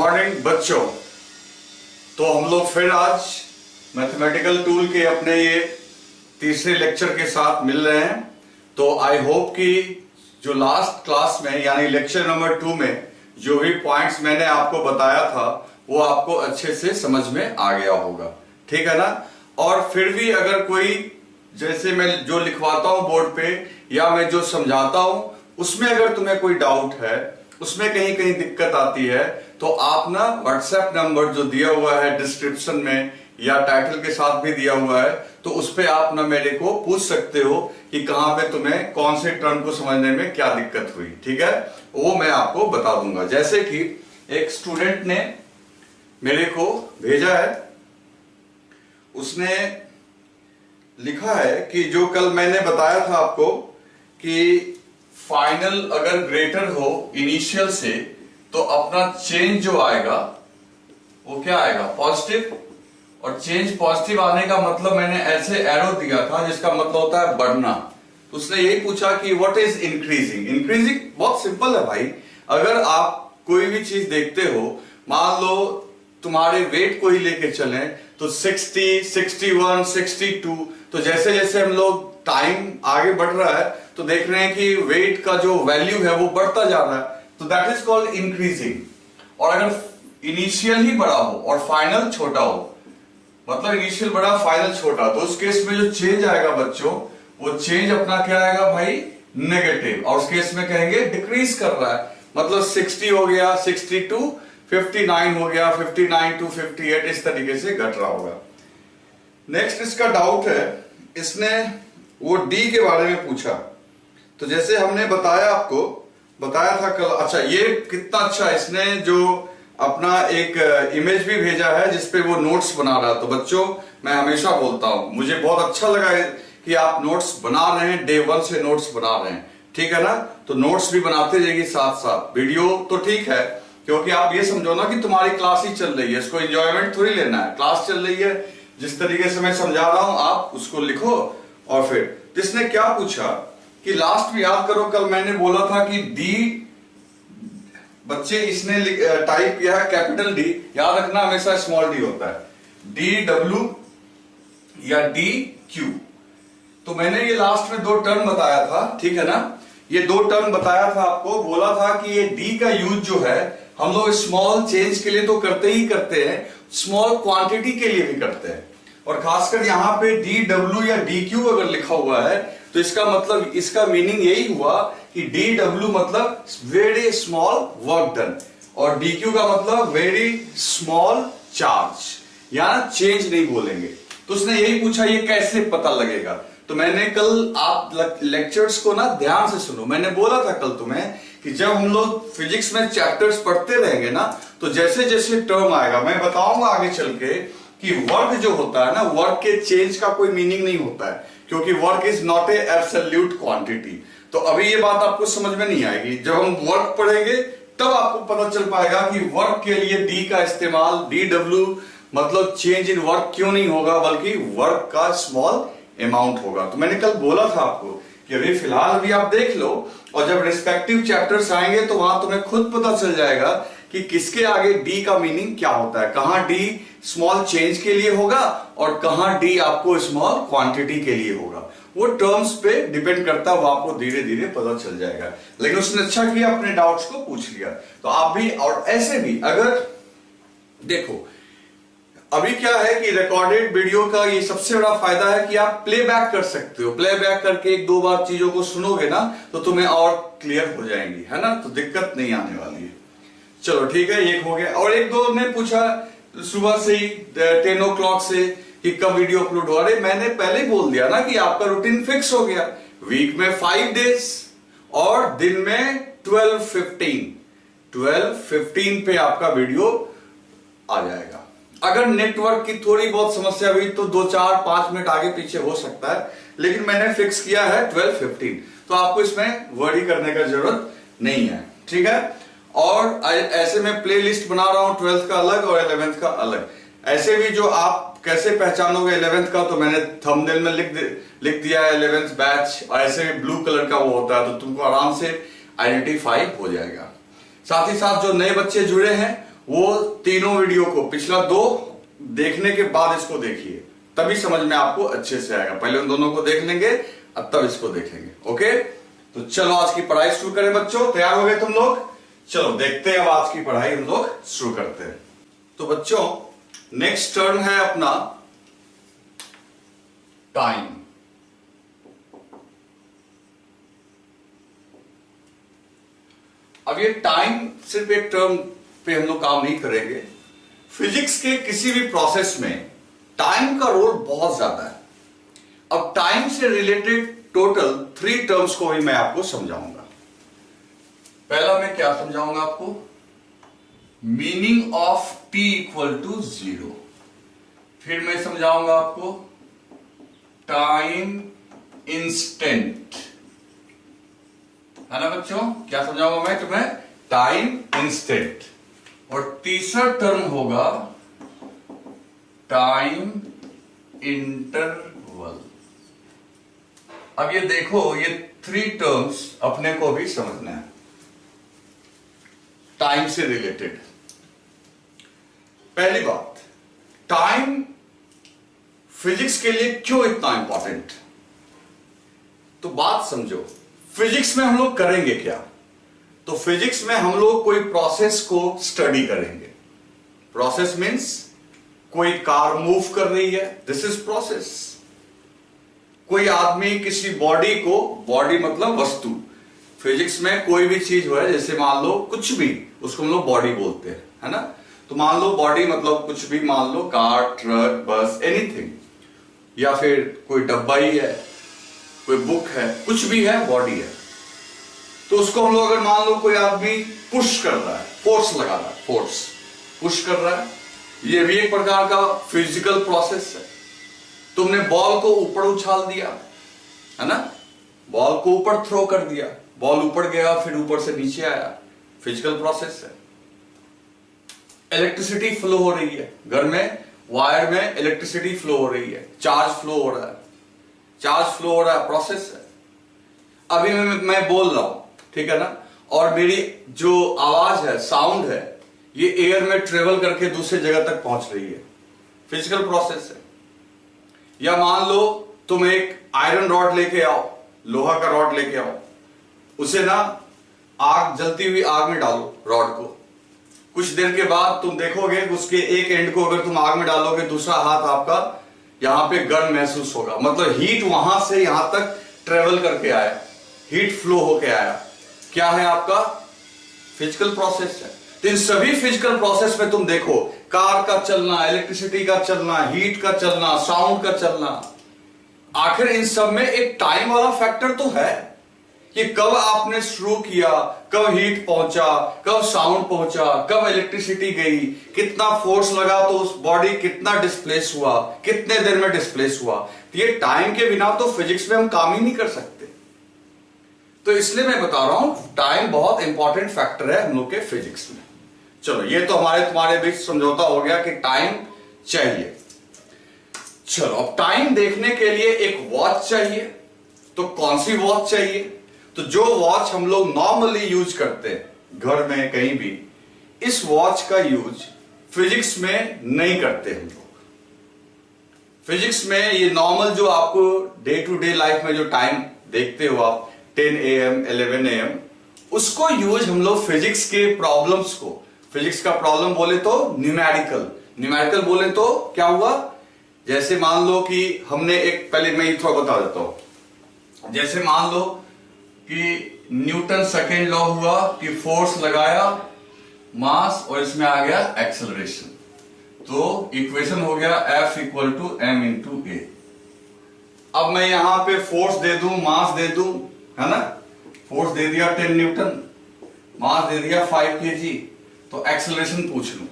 Morning बच्चों। तो हम लोग फिर आज मैथमेटिकल टूल के अपने ये तीसरे लेक्चर के साथ मिल रहे हैं। तो आई होप कि जो लास्ट क्लास में यानी लेक्चर नंबर 2 में जो भी पॉइंट्स मैंने आपको बताया था वो आपको अच्छे से समझ में आ गया होगा, ठीक है ना। और फिर भी अगर कोई जैसे मैं जो लिखवाता हूं बोर्ड पे या मैं जो समझाता हूं उसमें अगर तुम्हें कोई डाउट है, उसमें कहीं कहीं दिक्कत आती है, तो आप ना व्हाट्सएप नंबर जो दिया हुआ है डिस्क्रिप्शन में या टाइटल के साथ भी दिया हुआ है, तो उस पे आप ना मेरे को पूछ सकते हो कि कहां पे तुम्हें कौन से टर्म को समझने में क्या दिक्कत हुई, ठीक है। वो मैं आपको बता दूंगा। जैसे कि एक स्टूडेंट ने मेरे को भेजा है, उसने लिखा है कि जो कल मैंने बताया था आपको कि फाइनल अगर ग्रेटर हो इनिशियल से तो अपना चेंज जो आएगा वो क्या आएगा, पॉजिटिव। और चेंज पॉजिटिव आने का मतलब मैंने ऐसे एरो दिया था जिसका मतलब होता है बढ़ना। तो उसने यही पूछा कि व्हाट इज इंक्रीजिंग। इंक्रीजिंग बहुत सिंपल है भाई। अगर आप कोई भी चीज देखते हो, मान लो तुम्हारे वेट को ही लेके चलें तो 60, 61, 62, तो जैसे जैसे हम लोग टाइम आगे बढ़ रहा है तो देख रहे हैं कि वेट का जो वैल्यू है वो बढ़ता जा रहा है, तो दैट इज कॉल्ड इंक्रीजिंग। और अगर इनिशियल ही बड़ा हो और फाइनल छोटा हो, मतलब इनिशियल बड़ा फाइनल छोटा, तो उस केस में जो चेंज आएगा बच्चों, वो चेंज अपना क्या आएगा भाई, नेगेटिव। और उस केस में कहेंगे डिक्रीज कर रहा है, मतलब 60 हो गया 62, 59 हो गया 59 to 58, इस तरीके से घट रहा होगा। नेक्स्ट इसका डाउट है, इसने वो डी के बारे में पूछा। तो जैसे हमने बताया, आपको बताया था कल। अच्छा, ये कितना अच्छा, इसने जो अपना एक इमेज भी भेजा है जिसपे वो नोट्स बना रहा है। तो बच्चों, मैं हमेशा बोलता हूं, मुझे बहुत अच्छा लगा कि आप नोट्स बना रहे हैं, डे 1 से नोट्स बना रहे हैं, ठीक है ना। तो नोट्स भी बनाते जाइए साथ साथ। वीडियो तो ठीक है, क्योंकि आप ये समझो ना कि तुम्हारी क्लास ही चल रही है, इसको एंजॉयमेंट थोड़ी लेना है। क्लास चल रही है, जिस तरीके से मैं समझा रहा हूं आप उसको लिखो। और फिर इसने क्या पूछा कि लास्ट में याद करो, कल मैंने बोला था कि डी, बच्चे इसने टाइप किया है कैपिटल डी, याद रखना हमेशा स्मॉल डी होता है, डी डब्ल्यू या डी क्यू। तो मैंने ये लास्ट में 2 टर्म बताया था, ठीक है ना। ये 2 टर्म बताया था आपको, बोला था कि ये डी का यूज जो है हम लोग स्मॉल चेंज के लिए तो करते ही करते हैं, स्मॉल क्वांटिटी के लिए भी करते हैं। और खासकर यहां पे डी डब्ल्यू या डी क्यू अगर लिखा हुआ है तो इसका मतलब, इसका मीनिंग यही हुआ कि डी डब्ल्यू मतलब वेरी स्मॉल वर्क डन, और डी क्यू का मतलब वेरी स्मॉल चार्ज, या चेंज नहीं बोलेंगे। तो उसने यही पूछा ये कैसे पता लगेगा। तो मैंने कल, आप लेक्चर्स को ना ध्यान से सुनो, मैंने बोला था कल तुम्हें कि जब हम लोग फिजिक्स में चैप्टर्स पढ़ते रहेंगे ना, तो जैसे जैसे टर्म आएगा, मैं बताऊंगा आगे चल के कि वर्क जो होता है ना, वर्क के चेंज का कोई मीनिंग नहीं होता है, क्योंकि work is not a absolute quantity. तो अभी ये बात आपको समझ में नहीं आएगी, जब हम वर्क पढ़ेंगे तब आपको पता चल पाएगा कि वर्क के लिए डी का इस्तेमाल, डी डब्ल्यू मतलब चेंज इन वर्क क्यों नहीं होगा, बल्कि वर्क का स्मॉल अमाउंट होगा। तो मैंने कल बोला था आपको कि अभी फिलहाल भी आप देख लो, और जब रिस्पेक्टिव चैप्टर्स आएंगे तो वहां तुम्हें खुद पता चल जाएगा कि किसके आगे डी का मीनिंग क्या होता है, कहां डी स्मॉल चेंज के लिए होगा और कहां डी आपको स्मॉल क्वांटिटी के लिए होगा। वो टर्म्स पे डिपेंड करता है, वो आपको धीरे धीरे पता चल जाएगा। लेकिन उसने अच्छा किया, अपने डाउट्स को पूछ लिया। तो आप भी, और ऐसे भी अगर देखो, अभी क्या है कि रिकॉर्डेड वीडियो का ये सबसे बड़ा फायदा है कि आप प्लेबैक कर सकते हो। प्लेबैक करके 1-2 बार चीजों को सुनोगे ना तो तुम्हें और क्लियर हो जाएंगी, है ना। तो दिक्कत नहीं आने वाली है। चलो ठीक है, एक हो गया। और 1-2 ने पूछा सुबह से ही 10 o'clock से कि कब वीडियो अपलोड हो। अरे मैंने पहले ही बोल दिया ना कि आपका रूटीन फिक्स हो गया, वीक में 5 डेज और दिन में 12:15 पे आपका वीडियो आ जाएगा। अगर नेटवर्क की थोड़ी बहुत समस्या हुई तो 2-4-5 मिनट आगे पीछे हो सकता है, लेकिन मैंने फिक्स किया है 12:15, तो आपको इसमें वरी करने का जरूरत नहीं है, ठीक है। और ऐसे में प्ले लिस्ट बना रहा हूं, 12th का अलग और 11th का अलग। ऐसे भी जो आप कैसे पहचानोगे 11th का, तो मैंने थंबनेल में लिख दिया है 11th बैच, और ऐसे ब्लू कलर का वो होता है, तो तुमको आराम से आइडेंटिफाई हो जाएगा। साथ ही साथ जो नए बच्चे जुड़े हैं वो तीनों वीडियो को पिछला 2 देखने के बाद इसको देखिए, तभी समझ में आपको अच्छे से आएगा। पहले उन दोनों को देख लेंगे, अब तब इसको देखेंगे। ओके, तो चलो आज की पढ़ाई शुरू करें बच्चों। तैयार हो गए तुम लोग? चलो देखते हैं अब आज की पढ़ाई हम लोग शुरू करते हैं। तो बच्चों नेक्स्ट टर्म है अपना टाइम। अब ये टाइम सिर्फ एक टर्म पे हम लोग काम नहीं करेंगे। फिजिक्स के किसी भी प्रोसेस में टाइम का रोल बहुत ज्यादा है। अब टाइम से रिलेटेड टोटल 3 टर्म्स को भी मैं आपको समझाऊंगा। पहला मैं क्या समझाऊंगा आपको? Meaning of t equal to 0। फिर मैं समझाऊंगा आपको टाइम इंस्टेंट, है ना बच्चों? क्या समझाऊंगा मैं तुम्हें? Time instant. और तीसरा टर्म होगा टाइम इंटरवल। अब ये देखो, ये 3 टर्म्स अपने को भी समझना है टाइम से रिलेटेड। पहली बात, टाइम फिजिक्स के लिए क्यों इतना इंपॉर्टेंट? तो बात समझो, फिजिक्स में हम लोग करेंगे क्या? तो फिजिक्स में हम लोग कोई प्रोसेस को स्टडी करेंगे। प्रोसेस मीन्स कोई कार मूव कर रही है, दिस इज प्रोसेस। कोई आदमी किसी बॉडी को, बॉडी मतलब वस्तु, फिजिक्स में कोई भी चीज हो है, जैसे मान लो कुछ भी, उसको हम लोग बॉडी बोलते हैं, है ना? तो मान लो बॉडी मतलब कुछ भी, मान लो कार, ट्रक, बस, एनीथिंग, या फिर कोई डब्बा ही है, कोई बुक है, कुछ भी है, बॉडी है। तो उसको हम लोग अगर मान लो कोई आदमी पुश कर रहा है, फोर्स लगा रहा है, फोर्स पुश कर रहा है, ये भी एक प्रकार का फिजिकल प्रोसेस है। तुमने बॉल को ऊपर उछाल दिया, है ना? बॉल को ऊपर थ्रो कर दिया, बॉल ऊपर गया, फिर ऊपर से नीचे आया, फिजिकल प्रोसेस है। इलेक्ट्रिसिटी फ्लो हो रही है घर में, वायर में इलेक्ट्रिसिटी फ्लो हो रही है, चार्ज फ्लो हो रहा है, चार्ज फ्लो हो रहा है, प्रोसेस है। अभी मैं बोल रहा हूं, ठीक है ना? और मेरी जो आवाज है, साउंड है, ये एयर में ट्रेवल करके दूसरी जगह तक पहुंच रही है, फिजिकल प्रोसेस है। या मान लो तुम एक आयरन रॉड लेके आओ, लोहा का रॉड लेके आओ, उसे ना आग, जलती हुई आग में डालो रॉड को। कुछ देर के बाद तुम देखोगे उसके एक एंड को अगर तुम आग में डालोगे, दूसरा हाथ आपका यहां पे गर्म महसूस होगा, मतलब हीट वहां से यहां तक ट्रेवल करके आया, हीट फ्लो होके आया। क्या है आपका? फिजिकल प्रोसेस है। तो इन सभी फिजिकल प्रोसेस में तुम देखो, कार का चलना, इलेक्ट्रिसिटी का चलना, हीट का चलना, साउंड का चलना, आखिर इन सब में एक टाइम वाला फैक्टर तो है कि कब आपने शुरू किया, कब हीट पहुंचा, कब साउंड पहुंचा, कब इलेक्ट्रिसिटी गई, कितना फोर्स लगा तो उस बॉडी कितना डिस्प्लेस हुआ, कितने देर में डिस्प्लेस हुआ। तो ये टाइम के बिना तो फिजिक्स में हम काम ही नहीं कर सकते। तो इसलिए मैं बता रहा हूं, टाइम बहुत इंपॉर्टेंट फैक्टर है हम लोग के फिजिक्स में। चलो, ये तो हमारे तुम्हारे बीच समझौता हो गया कि टाइम चाहिए। चलो, अब टाइम देखने के लिए एक वॉच चाहिए। तो कौन सी वॉच चाहिए? तो जो वॉच हम लोग नॉर्मली यूज करते हैं घर में कहीं भी, इस वॉच का यूज फिजिक्स में नहीं करते हम लोग। फिजिक्स में ये नॉर्मल जो आपको डे टू डे लाइफ में जो टाइम देखते हो आप, 10 AM 11 AM, उसको यूज हम लोग फिजिक्स के प्रॉब्लम्स को, फिजिक्स का प्रॉब्लम बोले तो न्यूमेरिकल बोले तो क्या हुआ? जैसे मान लो कि हमने एक, पहले मैं ये थोड़ा बता देता हूं। जैसे मान लो कि न्यूटन सेकेंड लॉ हुआ कि फोर्स लगाया, मास, और इसमें आ गया एक्सेलरेशन। तो इक्वेशन हो गया F equal to m into A. अब मैं यहां पे फोर्स दे दूं, मास दे दूं, है ना? फोर्स दे दिया 10 न्यूटन, मास दे दिया 5 kg, तो एक्सेलरेशन पूछ लूं,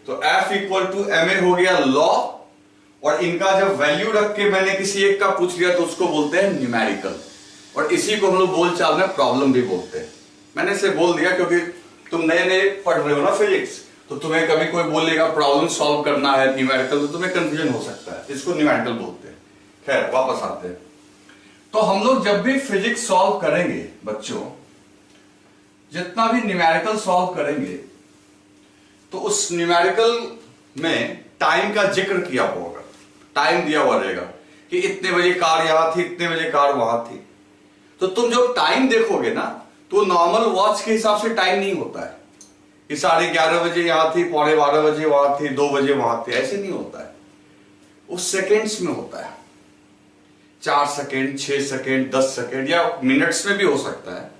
तो F इक्वल टू ma हो गया लॉ, और इनका जब वैल्यू रख के मैंने किसी एक का पूछ लिया तो उसको बोलते हैं न्यूमेरिकल, और इसी को हम लोग बोलचाल में प्रॉब्लम भी बोलते हैं। मैंने इसे बोल दिया क्योंकि तुम नए नए पढ़ रहे हो ना फिजिक्स, तो तुम्हें कभी कोई बोलेगा प्रॉब्लम सॉल्व करना है न्यूमेरिकल, तो तुम्हें कंफ्यूजन हो सकता है, इसको न्यूमेरिकल बोलते हैं। खैर, वापस आते हैं। तो हम लोग जब भी फिजिक्स सॉल्व करेंगे बच्चों, जितना भी न्यूमेरिकल सॉल्व करेंगे, तो उस न्यूमेरिकल में टाइम का जिक्र किया होगा, टाइम दिया हुआ रहेगा कि इतने बजे कार यहां थी, इतने बजे कार वहां थी। तो तुम जब टाइम देखोगे ना तो नॉर्मल वॉच के हिसाब से टाइम नहीं होता है कि 11:30 बजे यहां थी, 12:15 बजे वहां थी, 2 बजे वहां थी, ऐसे नहीं होता है। उस सेकेंड्स में होता है, 4 सेकेंड, 6 सेकेंड, 10 सेकेंड या मिनट्स में भी हो सकता है,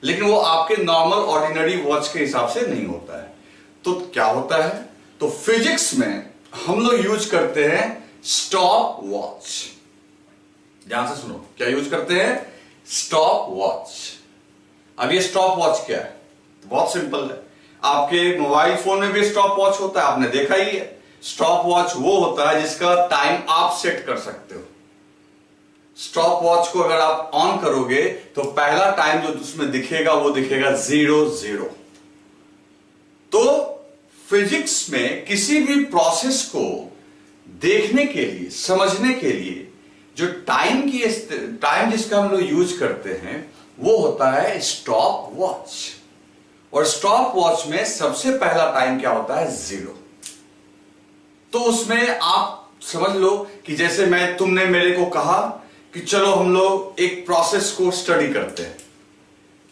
लेकिन वो आपके नॉर्मल ऑर्डिनरी वॉच के हिसाब से नहीं होता है। तो क्या होता है, तो फिजिक्स में हम लोग यूज करते हैं स्टॉप वॉच। ध्यान से सुनो, क्या यूज करते हैं, स्टॉप वॉच। अब ये स्टॉप वॉच क्या है, बहुत सिंपल है। आपके मोबाइल फोन में भी स्टॉप वॉच होता है, आपने देखा ही है। स्टॉप वॉच वो होता है जिसका टाइम आप सेट कर सकते हो। स्टॉप वॉच को अगर आप ऑन करोगे तो पहला टाइम जो उसमें दिखेगा वो दिखेगा 00। तो फिजिक्स में किसी भी प्रोसेस को देखने के लिए, समझने के लिए जो टाइम जिसका हम लोग यूज करते हैं वो होता है स्टॉप वॉच। और स्टॉप वॉच में सबसे पहला टाइम क्या होता है, 0। तो उसमें आप समझ लो कि जैसे तुमने मेरे को कहा कि चलो हम लोग एक प्रोसेस को स्टडी करते हैं,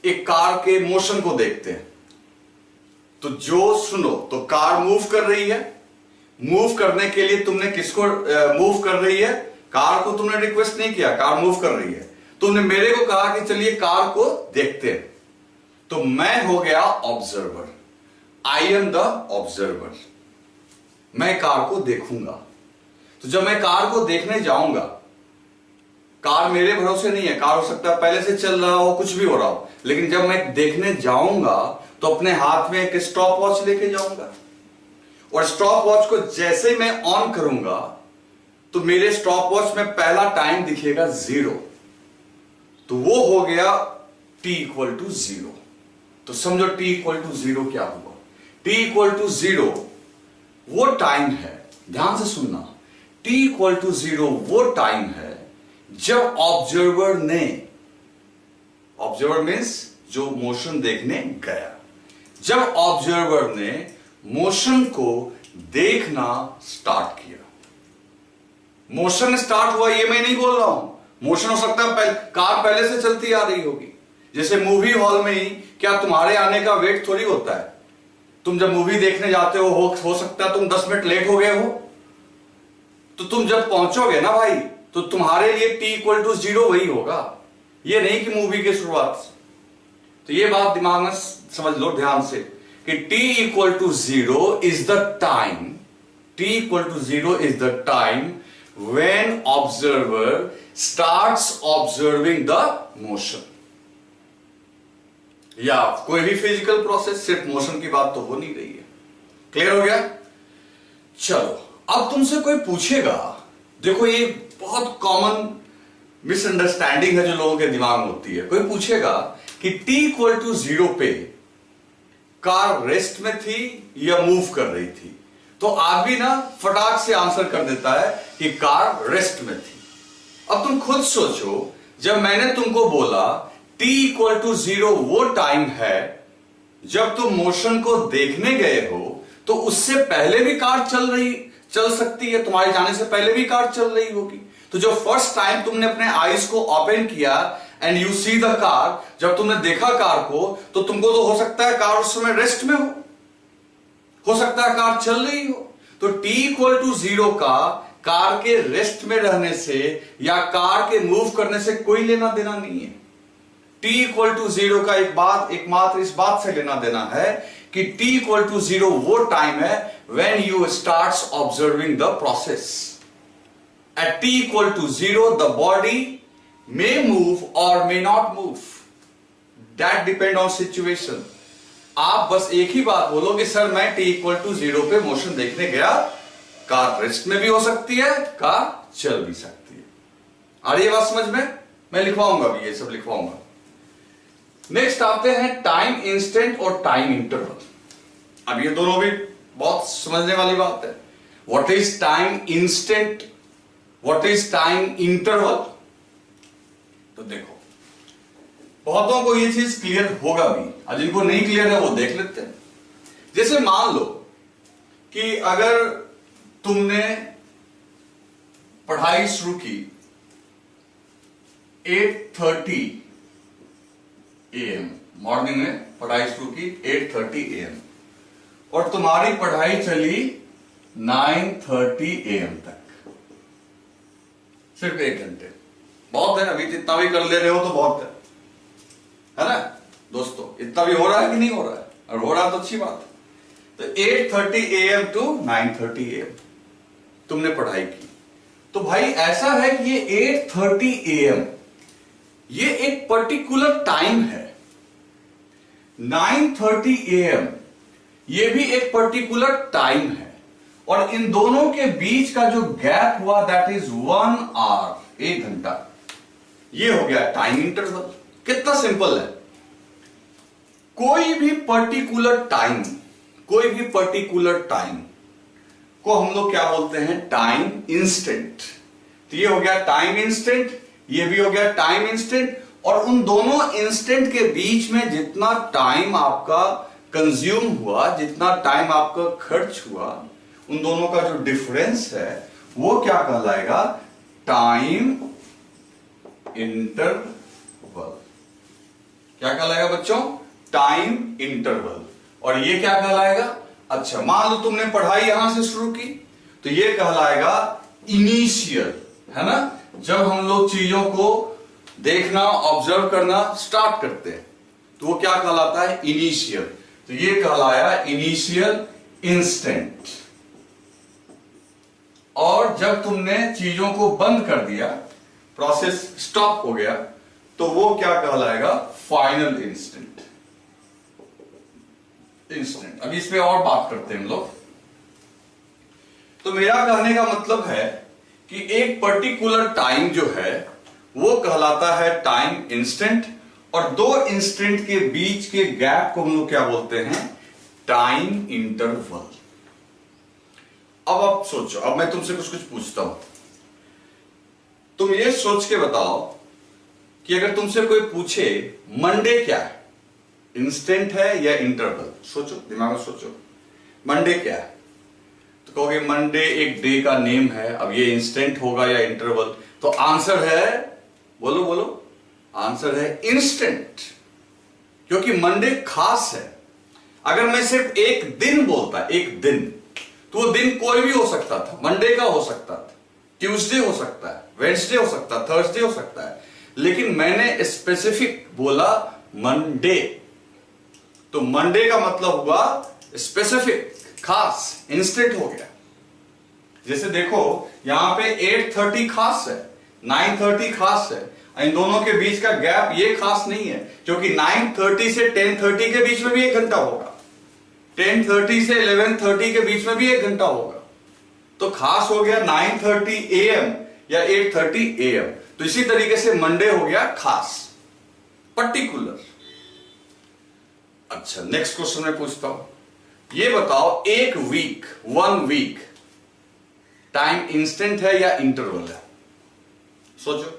एक कार के मोशन को देखते हैं। तो जो सुनो, तो कार मूव कर रही है, मूव करने के लिए तुमने किसको मूव कर रही है, कार को तुमने रिक्वेस्ट नहीं किया, कार मूव कर रही है। तुमने मेरे को कहा कि चलिए कार को देखते हैं। तो मैं हो गया observer, I am the observer. मैं कार को देखूंगा। तो जब मैं कार को देखने जाऊंगा, कार मेरे भरोसे नहीं है, कार हो सकता है पहले से चल रहा हो, कुछ भी हो रहा हो, लेकिन जब मैं देखने जाऊंगा तो अपने हाथ में एक स्टॉप वॉच लेके जाऊंगा। और स्टॉप वॉच को जैसे मैं ऑन करूंगा तो मेरे स्टॉप वॉच में पहला टाइम दिखेगा 0। तो वो हो गया t=0। तो समझो t=0 क्या हुआ, t=0 वो टाइम है, ध्यान से सुनना, t=0 वो टाइम है जब ऑब्जर्वर मीन्स जो मोशन देखने गया, जब ऑब्जर्वर ने मोशन को देखना स्टार्ट किया। मोशन स्टार्ट हुआ ये मैं नहीं बोल रहा हूं, मोशन हो सकता है कार पहले से चलती आ रही होगी। जैसे मूवी हॉल में ही क्या तुम्हारे आने का वेट थोड़ी होता है। तुम जब मूवी देखने जाते हो सकता है तुम 10 मिनट लेट हो गए हो, तो तुम जब पहुंचोगे ना भाई तो तुम्हारे लिए t=0 वही होगा, ये नहीं कि मूवी की शुरुआत से। तो ये बात दिमाग में समझ लो ध्यान से कि t=0 is the time, t=0 is the time when observer starts observing the motion। या कोई भी फिजिकल प्रोसेस, सिर्फ मोशन की बात तो हो नहीं रही है। क्लियर हो गया? चलो, अब तुमसे कोई पूछेगा, देखो ये बहुत कॉमन मिसअंडरस्टैंडिंग है जो लोगों के दिमाग में होती है। कोई पूछेगा कि t=0 पे कार रेस्ट में थी या मूव कर रही थी, तो आदमी ना फटाक से आंसर कर देता है कि कार रेस्ट में थी। अब तुम खुद सोचो, जब मैंने तुमको बोला t=0 वो टाइम है जब तुम मोशन को देखने गए हो, तो उससे पहले भी कार चल सकती है, तुम्हारे जाने से पहले भी कार चल रही होगी। तो जो फर्स्ट टाइम तुमने अपने आईज को ओपन किया and you see the car, जब तुमने देखा कार को, तो तुमको तो हो सकता है कार उस समय रेस्ट में हो सकता है कार चल रही हो। तो t=0 का कार के रेस्ट में रहने से या कार के मूव करने से कोई लेना देना नहीं है। t=0 का एकमात्र इस बात से लेना देना है कि t=0 वो टाइम है when you starts observing the process। At t=0 the body may move or may not move, that depend on situation। आप बस एक ही बात बोलो कि सर मैं t=0 पे मोशन देखने गया, कार रेस्ट में भी हो सकती है, कार चल भी सकती है। आ रही है बात समझ में? मैं लिखवाऊंगा भी, ये सब लिखवाऊंगा। नेक्स्ट आते हैं टाइम इंस्टेंट और टाइम इंटरवल। अब ये दोनों भी बहुत समझने वाली बात है। What is time instant, what is time interval? तो देखो, बहुतों को ये चीज क्लियर होगा भी, और जिनको नहीं क्लियर है वो देख लेते हैं। जैसे मान लो कि अगर तुमने पढ़ाई शुरू की 8:30 AM, मॉर्निंग में पढ़ाई शुरू की 8:30 AM और तुम्हारी पढ़ाई चली 9:30 AM तक, सिर्फ 1 घंटे। बहुत है, अभी इतना भी कर ले रहे हो तो बहुत है ना दोस्तों? इतना भी हो रहा है कि नहीं हो रहा है? और हो रहा तो अच्छी बात है। तो 8:30 AM to 9:30 AM तुमने पढ़ाई की। तो भाई ऐसा है कि ये 8:30 AM ये एक पर्टिकुलर टाइम है, 9:30 AM ये भी एक पर्टिकुलर टाइम है, और इन दोनों के बीच का जो गैप हुआ दैट इज 1 hour, 1 घंटा। ये हो गया टाइम इंटरवल। कितना सिंपल है। कोई भी पर्टिकुलर टाइम को हम लोग क्या बोलते हैं? Time instant. तो ये हो गया टाइम इंस्टेंट, ये भी हो गया टाइम इंस्टेंट, और उन दोनों इंस्टेंट के बीच में जितना टाइम आपका कंज्यूम हुआ, जितना टाइम आपका खर्च हुआ, उन दोनों का जो डिफरेंस है वो क्या कहलाएगा? Time interval. क्या कहलाएगा बच्चों? Time interval. और ये क्या कहलाएगा? अच्छा, मान लो तुमने पढ़ाई यहां से शुरू की तो ये कहलाएगा इनिशियल, है ना? जब हम लोग चीजों को देखना, ऑब्जर्व करना स्टार्ट करते हैं तो वो क्या कहलाता है? इनिशियल। तो ये कहलाया इनिशियल इंस्टेंट। और जब तुमने चीजों को बंद कर दिया, प्रोसेस स्टॉप हो गया, तो वो क्या कहलाएगा? Final instant. अभी इस पे और बात करते हैं हम लोग। तो मेरा कहने का मतलब है कि एक पर्टिकुलर टाइम जो है वो कहलाता है टाइम इंस्टेंट, और दो इंस्टेंट के बीच के गैप को हम लोग क्या बोलते हैं? Time interval. अब आप सोचो, अब मैं तुमसे कुछ पूछता हूं, तुम ये सोच के बताओ कि अगर तुमसे कोई पूछे मंडे क्या है, इंस्टेंट है या इंटरवल? सोचो, दिमाग में सोचो, मंडे क्या है? तो कहोगे मंडे एक डे का नेम है। अब ये इंस्टेंट होगा या इंटरवल? तो आंसर है, बोलो बोलो, आंसर है इंस्टेंट, क्योंकि मंडे खास है। अगर मैं सिर्फ एक दिन बोलता, एक दिन, तो वो दिन कोई भी हो सकता था। मंडे का हो सकता था, ट्यूसडे हो सकता है, वेडनेसडे हो सकता है, थर्सडे हो सकता है, लेकिन मैंने स्पेसिफिक बोला मंडे। तो मंडे का मतलब हुआ स्पेसिफिक, खास, इंस्टेंट हो गया। जैसे देखो यहां पे 8:30 खास है, 9:30 खास है, इन दोनों के बीच का गैप ये खास नहीं है, क्योंकि 9:30 से 10:30 के बीच में भी 1 घंटा होगा, 10:30 से 11:30 के बीच में भी 1 घंटा होगा। तो खास हो गया 9:30 AM या 8:30 AM। तो इसी तरीके से मंडे हो गया खास, पर्टिकुलर। अच्छा, नेक्स्ट क्वेश्चन मैं पूछता हूं, ये बताओ एक वीक, 1 वीक टाइम इंस्टेंट है या इंटरवल है? सोचो,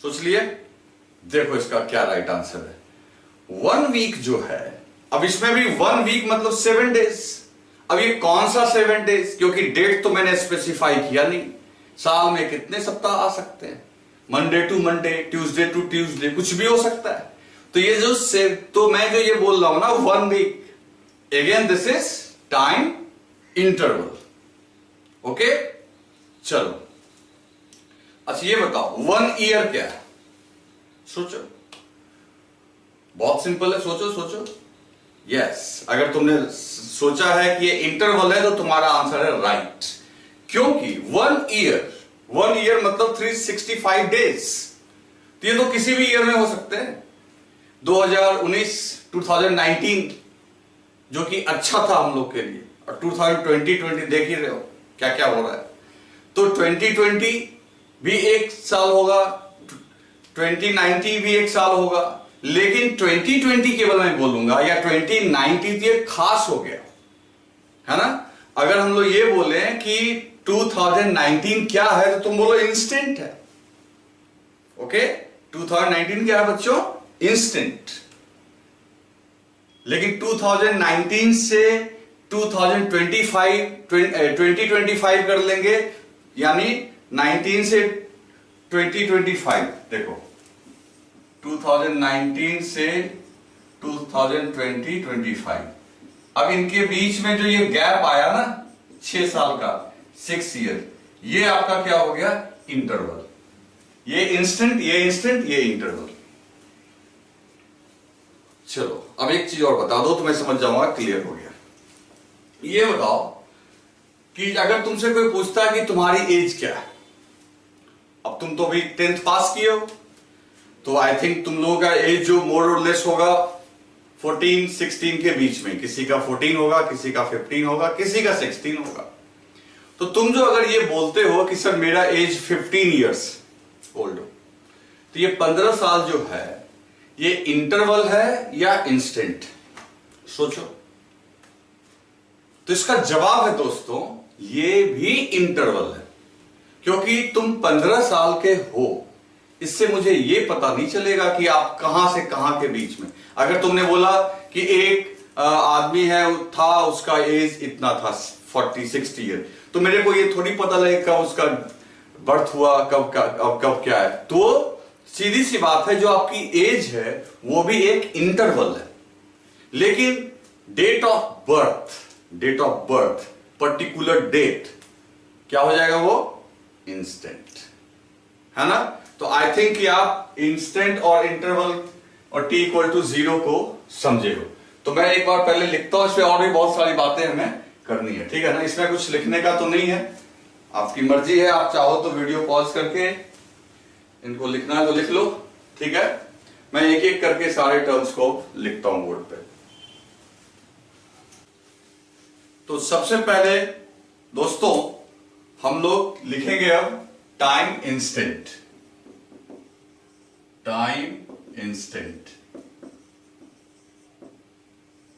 सोच लिए? देखो इसका क्या राइट आंसर है। 1 वीक जो है, अब इसमें भी 1 वीक मतलब 7 डेज। अब ये कौन सा 7 डेज? क्योंकि डेट तो मैंने स्पेसिफाई किया नहीं। साल में कितने सप्ताह आ सकते हैं? Monday to Monday, Tuesday to Tuesday, कुछ भी हो सकता है। तो ये जो तो मैं जो ये बोल रहा हूं ना 1 week, again this is time interval. Okay, चलो। अच्छा ये बताओ 1 ईयर क्या है? सोचो, बहुत सिंपल है, सोचो सोचो। यस, अगर तुमने सोचा है कि ये इंटरवल है तो तुम्हारा आंसर है राइट, क्योंकि 1 ईयर मतलब 365 डेज। तो ये तो किसी भी ईयर में हो सकते हैं। 2019, 2019 जो कि अच्छा था हम लोग के लिए, और 2020 देख ही रहे हो क्या क्या हो रहा है। तो 2020 भी एक साल होगा, 2019 भी एक साल होगा, लेकिन 2020 केवल मैं बोलूंगा, या 2019 ये खास हो गया, है ना? अगर हम लोग ये बोले कि 2019 क्या है तो तुम बोलो इंस्टेंट है। ओके, 2019 क्या है बच्चों? इंस्टेंट। लेकिन 2019 से 2025 कर लेंगे, यानी 19 से 2025, देखो 2019 से 2025। अब इनके बीच में जो ये गैप आया ना 6 साल का, 6 ईयर, ये आपका क्या हो गया, इंटरवल। ये इंस्टेंट, ये इंस्टेंट, ये इंटरवल। चलो अब एक चीज और बता दो तो मैं समझ जाऊंगा, क्लियर हो गया। ये बताओ कि अगर तुमसे कोई पूछता है कि तुम्हारी एज क्या है, अब तुम तो अभी 10th पास किए हो, तो आई थिंक तुम लोगों का एज जो मोर और लेस होगा 14-16 के बीच में, किसी का 14 होगा, किसी का 15 होगा, किसी का 16 होगा। तो तुम जो अगर ये बोलते हो कि सर मेरा एज 15 ईयर्स ओल्ड हो, तो ये 15 साल जो है ये इंटरवल है या इंस्टेंट, सोचो। तो इसका जवाब है दोस्तों, ये भी इंटरवल है, क्योंकि तुम 15 साल के हो, इससे मुझे ये पता नहीं चलेगा कि आप कहां से कहां के बीच में। अगर तुमने बोला कि एक आदमी है था, उसका एज इतना था 40-60 ईयर, तो मेरे को ये थोड़ी पता लगेगा कब उसका बर्थ हुआ, कब क्या है। तो सीधी सी बात है, जो आपकी एज है वो भी एक इंटरवल है, लेकिन date of birth particular date क्या हो जाएगा, वो इंस्टेंट है ना। तो आई थिंक कि आप इंस्टेंट और इंटरवल और t=0 को समझे हो। तो मैं एक बार पहले लिखता हूं, इसमें और भी बहुत सारी बातें हमें करनी है, ठीक है ना। इसमें कुछ लिखने का तो नहीं है, आपकी मर्जी है, आप चाहो तो वीडियो पॉज करके इनको लिखना है तो लिख लो, ठीक है। मैं एक एक करके सारे टर्म्स को लिखता हूं बोर्ड पे। तो सबसे पहले दोस्तों हम लोग लिखेंगे अब टाइम इंस्टेंट।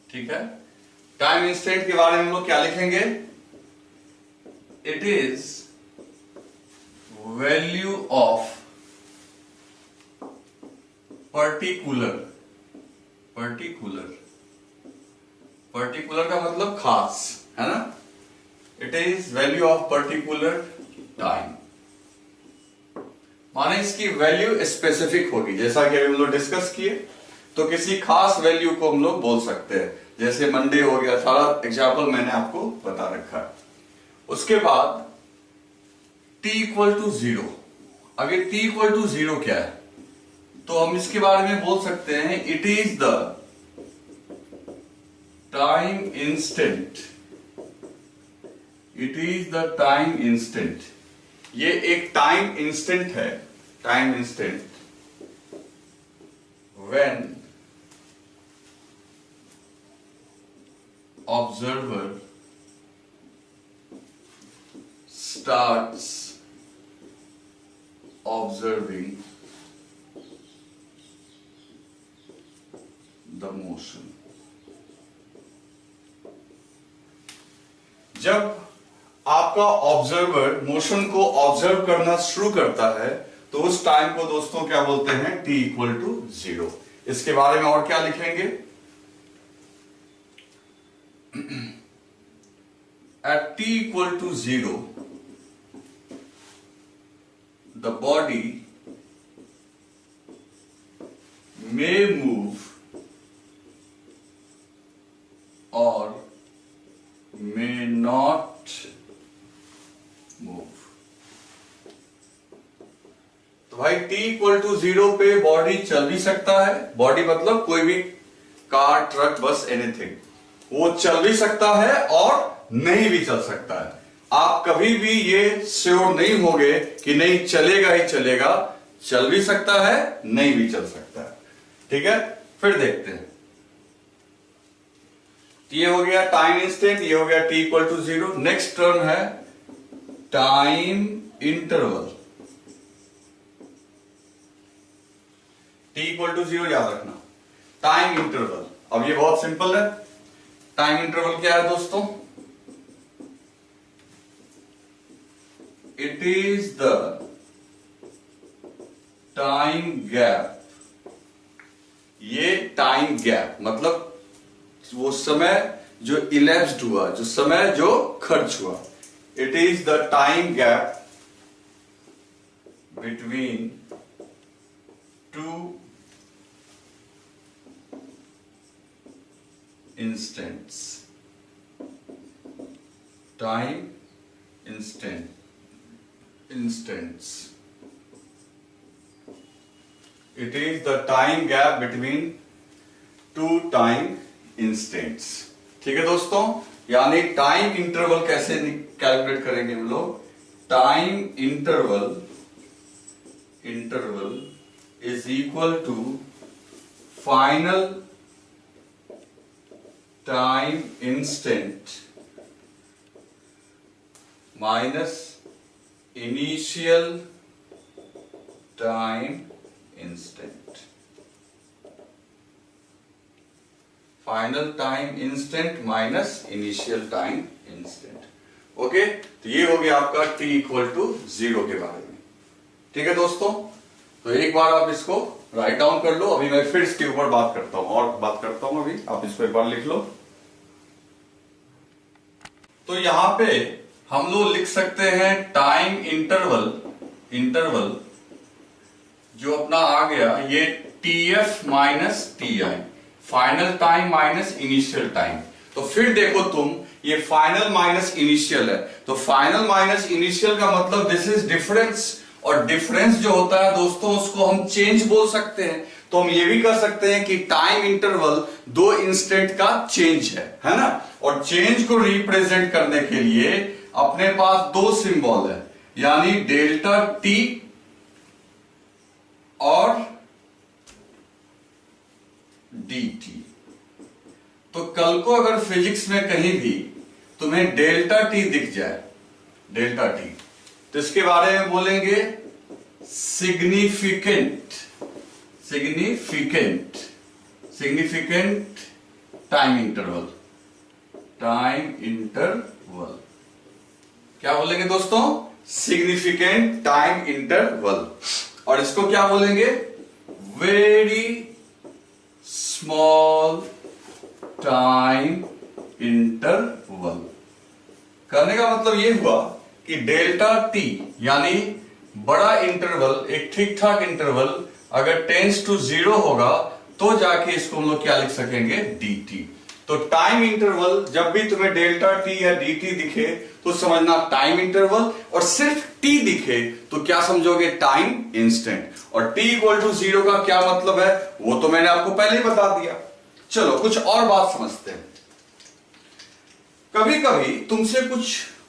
ठीक है। टाइम इंस्टेंट के बारे में हम लोग क्या लिखेंगे, it is value of particular का मतलब खास, है ना। It is value of particular time, माने इसकी वैल्यू स्पेसिफिक होगी, जैसा कि हम लोग डिस्कस किए। तो किसी खास वैल्यू को हम लोग बोल सकते हैं, जैसे मंडे हो गया, सारा एग्जाम्पल मैंने आपको बता रखा है। उसके बाद t=0। अगर t=0 क्या है, तो हम इसके बारे में बोल सकते हैं, it is the time instant. ये एक टाइम इंस्टेंट है, when observer starts observing the motion. जब आपका ऑब्जर्वर मोशन को ऑब्जर्व करना शुरू करता है, तो उस टाइम को दोस्तों क्या बोलते हैं, t=0। इसके बारे में और क्या लिखेंगे, at t=0 the body may move or may not move। तो भाई t=0 पे बॉडी चल भी सकता है, बॉडी मतलब कोई भी कार, ट्रक, बस, एनीथिंग, वो चल भी सकता है और नहीं भी चल सकता है। आप कभी भी ये श्योर नहीं होगे कि नहीं चलेगा ही चलेगा, चल भी सकता है, नहीं भी चल सकता है, ठीक है। फिर देखते हैं, ये हो गया टाइम इंस्टेंट, ये हो गया t=0। नेक्स्ट टर्म है टाइम इंटरवल। t=0 याद रखना, टाइम इंटरवल। अब ये बहुत सिंपल है, टाइम इंटरवल क्या है दोस्तों, it is the time gap. ये टाइम गैप मतलब वो समय जो इलेप्स्ड हुआ, जो समय जो खर्च हुआ, it is the time gap between two instants, time instants, it is the time gap between two time instants। ठीक है दोस्तों, यानी टाइम इंटरवल कैसे कैलकुलेट करेंगे हम लोग? Time interval is equal to final time instant minus initial time instant. Final time instant minus initial time instant. Okay, तो ये हो गया आपका t इक्वल टू 0 के बारे में। ठीक है दोस्तों, तो एक बार आप इसको राइट डाउन कर लो। अभी मैं फिर इसके ऊपर बात करता हूं, और बात करता हूं। अभी आप इसको एक बार लिख लो। तो यहां पे हम लोग लिख सकते हैं टाइम इंटरवल जो अपना आ गया ये TF minus TI, final time minus initial time. तो फिर देखो तुम, ये फाइनल माइनस इनिशियल है, तो फाइनल माइनस इनिशियल का मतलब दिस इज डिफरेंस, और डिफरेंस जो होता है दोस्तों उसको हम चेंज बोल सकते हैं। तो हम ये भी कर सकते हैं कि टाइम इंटरवल 2 इंस्टेंट का चेंज है ना। और चेंज को रिप्रेजेंट करने के लिए अपने पास 2 सिंबल है, यानी डेल्टा T और dt। तो कल को अगर फिजिक्स में कहीं भी तुम्हें डेल्टा T दिख जाए, डेल्टा T, तो इसके बारे में बोलेंगे सिग्निफिकेंट टाइम इंटरवल। क्या बोलेंगे दोस्तों? Significant time interval. और इसको क्या बोलेंगे? Very small time interval. करने का मतलब ये हुआ कि डेल्टा T यानी बड़ा इंटरवल, एक ठीक ठाक इंटरवल अगर टेंस टू 0 होगा तो जाके इसको हम लोग क्या लिख सकेंगे? dt। तो टाइम इंटरवल जब भी तुम्हें डेल्टा T या dt दिखे तो समझना टाइम इंटरवल, और सिर्फ T दिखे तो क्या समझोगे? Time instant. और T इक्वल टू 0 का क्या मतलब है वो तो मैंने आपको पहले ही बता दिया। चलो कुछ और बात समझते हैं। कभी कभी तुमसे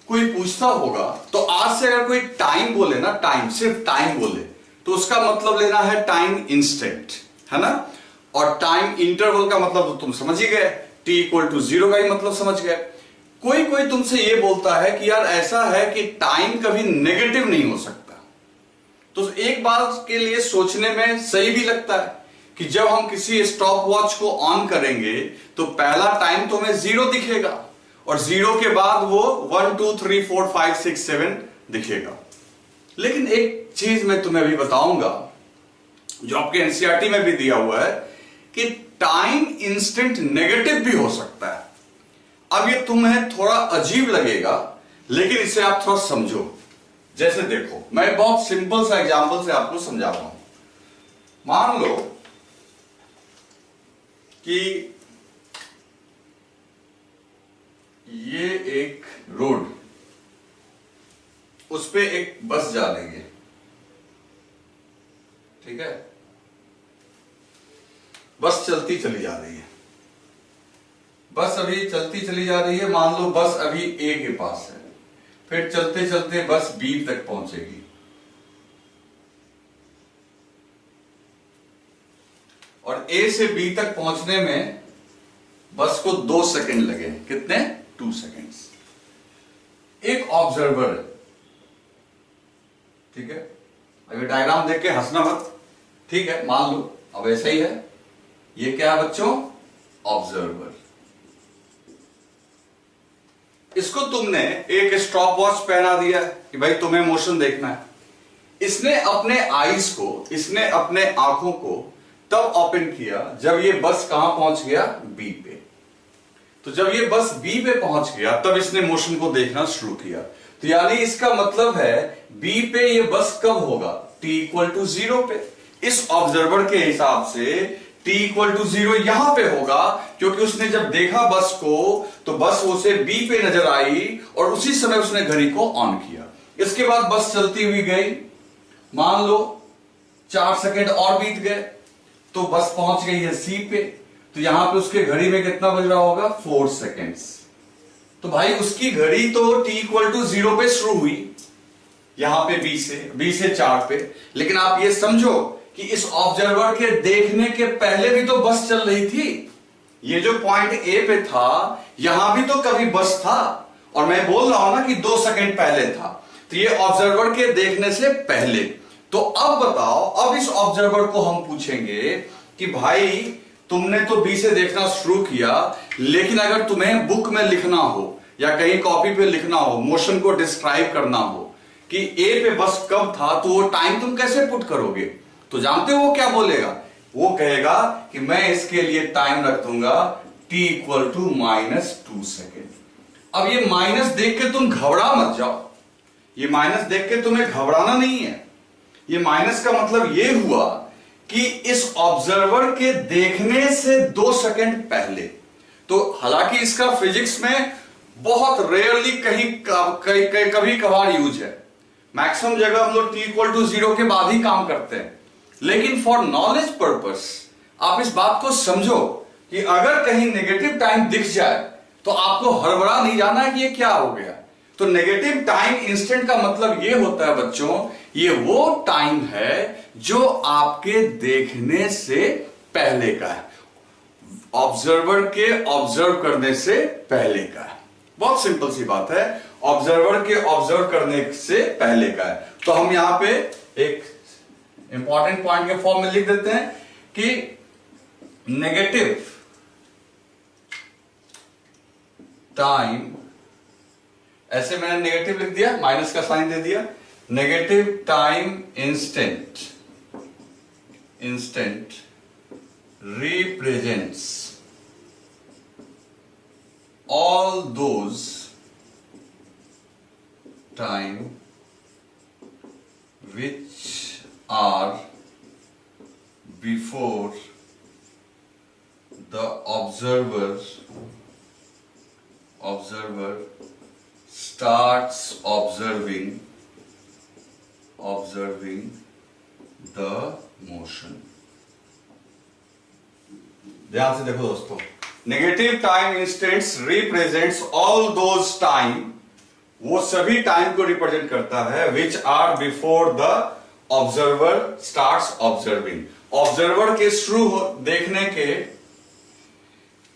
कोई पूछता होगा, तो आज से अगर कोई टाइम बोले ना, टाइम, सिर्फ टाइम बोले, तो उसका मतलब लेना है टाइम इंस्टेंट, है ना। और टाइम इंटरवल का मतलब तो तुम समझ ही गए, T इक्वल टू 0 का ही मतलब समझ गए। कोई तुमसे ये बोलता है कि यार ऐसा है कि टाइम कभी नेगेटिव नहीं हो सकता। तो एक बात के लिए सोचने में सही भी लगता है कि जब हम किसी स्टॉप वॉच को ऑन करेंगे तो पहला टाइम तो हमें 0 दिखेगा, और 0 के बाद वो 1 2 3 4 5 6 7 दिखेगा। लेकिन एक चीज मैं तुम्हें अभी बताऊंगा जो आपके एनसीईआरटी में भी दिया हुआ है कि टाइम इंस्टेंट नेगेटिव भी हो सकता है। अब ये तुम्हें थोड़ा अजीब लगेगा, लेकिन इसे आप थोड़ा समझो। जैसे देखो, मैं बहुत सिंपल सा एग्जांपल से आपको समझा रहा हूं। मान लो कि ये एक रोड, उस पे एक बस जा रही है, ठीक है। बस चलती चली जा रही है, बस अभी चलती चली जा रही है। मान लो बस अभी ए के पास है, फिर चलते चलते बस बी तक पहुंचेगी, और ए से बी तक पहुंचने में बस को 2 सेकंड लगे। कितने? 2 सेकंड्स। एक ऑब्जर्वर है, ठीक है। अगर डायग्राम देख के हंसना मत, ठीक है, मान लो अब ऐसा ही है। ये क्या है बच्चों? ऑब्जर्वर। इसको तुमने एक स्टॉप वॉच पहना दिया कि भाई तुम्हें मोशन देखना है। इसने अपने आईज को, इसने अपने आंखों को तब ओपन किया जब ये बस कहां पहुंच गया? बी पे। तो जब ये बस बी पे पहुंच गया तब इसने मोशन को देखना शुरू किया। तो यानी इसका मतलब है बी पे ये बस कब होगा, t इक्वल टू 0 पे। इस ऑब्जर्वर के हिसाब से t इक्वल टू 0 यहां पे होगा, क्योंकि उसने जब देखा बस को तो बस उसे बी पे नजर आई और उसी समय उसने घड़ी को ऑन किया। इसके बाद बस चलती हुई गई, मान लो 4 सेकंड और बीत गए तो बस पहुंच गई है सी पे। तो यहां पे उसके घड़ी में कितना बज रहा होगा, 4 सेकेंड्स। तो भाई उसकी घड़ी तो t इक्वल टू 0 पे शुरू हुई, यहां पे बी से 4 पे। लेकिन आप ये समझो कि इस ऑब्जर्वर के देखने के पहले भी तो बस चल रही थी। ये जो पॉइंट ए पे था यहां भी तो कभी बस था, और मैं बोल रहा हूं ना कि 2 सेकंड पहले था। तो ये ऑब्जर्वर के देखने से पहले। तो अब बताओ, अब इस ऑब्जर्वर को हम पूछेंगे कि भाई तुमने तो बी से देखना शुरू किया, लेकिन अगर तुम्हें बुक में लिखना हो या कहीं कॉपी पे लिखना हो, मोशन को डिस्क्राइब करना हो कि ए पे बस कब था, तो वो टाइम तुम कैसे पुट करोगे? तो जानते हो वो क्या बोलेगा? वो कहेगा कि मैं इसके लिए टाइम रख दूंगा t इक्वल टू -2 सेकेंड। अब ये माइनस देख के तुम घबरा मत जाओ, ये माइनस देख के तुम्हें घबराना नहीं है। ये माइनस का मतलब ये हुआ कि इस ऑब्जर्वर के देखने से 2 सेकंड पहले। तो हालांकि इसका फिजिक्स में बहुत रेयरली कभी कभार यूज है, मैक्सिमम जगह हम लोग t इक्वल टू 0 के बाद ही काम करते हैं। लेकिन फॉर नॉलेज पर्पस आप इस बात को समझो कि अगर कहीं नेगेटिव टाइम दिख जाए तो आपको हड़बड़ा नहीं जाना है कि ये क्या हो गया। तो नेगेटिव टाइम इंस्टेंट का मतलब ये होता है बच्चों, ये वो टाइम है जो आपके देखने से पहले का है, ऑब्जर्वर के ऑब्जर्व करने से पहले का है। बहुत सिंपल सी बात है, ऑब्जर्वर के ऑब्जर्व करने से पहले का है। तो हम यहां पे एक इंपॉर्टेंट पॉइंट के फॉर्म में लिख देते हैं कि नेगेटिव टाइम, ऐसे मैंने नेगेटिव लिख दिया, माइनस का साइन दे दिया, negative time instant represents all those time which are before the observer starts observing the motion। ध्यान से देखो दोस्तों, negative time instants represents all those time, वो सभी टाइम को रिप्रेजेंट करता है which are before the observer starts observing. Observer के शुरू देखने के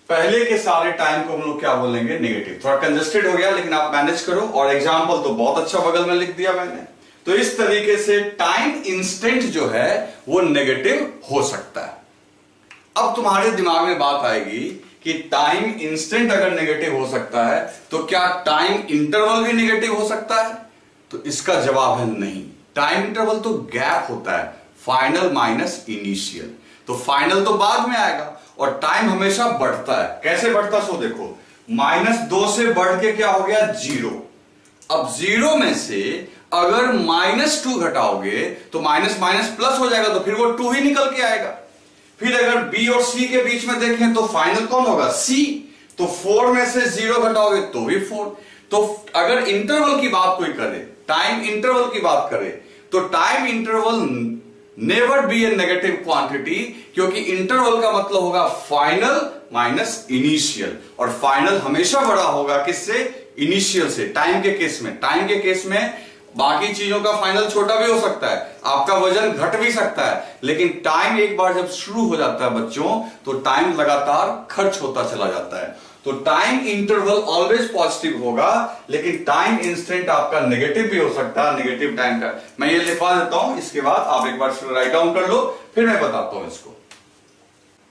पहले के सारे टाइम को हम लोग क्या बोलेंगे, नेगेटिव। थोड़ा कंजेस्टेड हो गया लेकिन आप मैनेज करो, और एग्जाम्पल तो बहुत अच्छा बगल में लिख दिया मैंने। तो इस तरीके से टाइम इंस्टेंट जो है वो नेगेटिव हो सकता है। अब तुम्हारे दिमाग में बात आएगी कि टाइम इंस्टेंट अगर नेगेटिव हो सकता है तो क्या टाइम इंटरवल भी नेगेटिव हो सकता है? तो इसका जवाब है नहीं। टाइम इंटरवल तो गैप होता है, फाइनल माइनस इनिशियल। तो फाइनल तो बाद में आएगा और टाइम हमेशा बढ़ता है। कैसे बढ़ता सो देखो, -2 से बढ़ के क्या हो गया, 0। अब 0 में से अगर -2 घटाओगे तो माइनस माइनस प्लस हो जाएगा, तो फिर वो 2 ही निकल के आएगा। फिर अगर बी और सी के बीच में देखें तो फाइनल कौन होगा, सी। तो 4 में से 0 घटाओगे तो भी 4। तो अगर इंटरवल की बात कोई करे, टाइम इंटरवल की बात करे, तो time interval never be a negative quantity, क्योंकि इंटरवल का मतलब होगा फाइनल माइनस इनिशियल, और फाइनल हमेशा बड़ा होगा किससे, इनिशियल से। टाइम के केस में बाकी चीजों का फाइनल छोटा भी हो सकता है, आपका वजन घट भी सकता है, लेकिन टाइम एक बार जब शुरू हो जाता है बच्चों तो टाइम लगातार खर्च होता चला जाता है। तो टाइम इंटरवल ऑलवेज पॉजिटिव होगा, लेकिन टाइम इंस्टेंट आपका नेगेटिव भी हो सकता है, नेगेटिव टाइम का। मैं ये लिखवा देता हूं, इसके बाद आप एक बार राइट डाउन कर लो, फिर मैं बताता हूं इसको।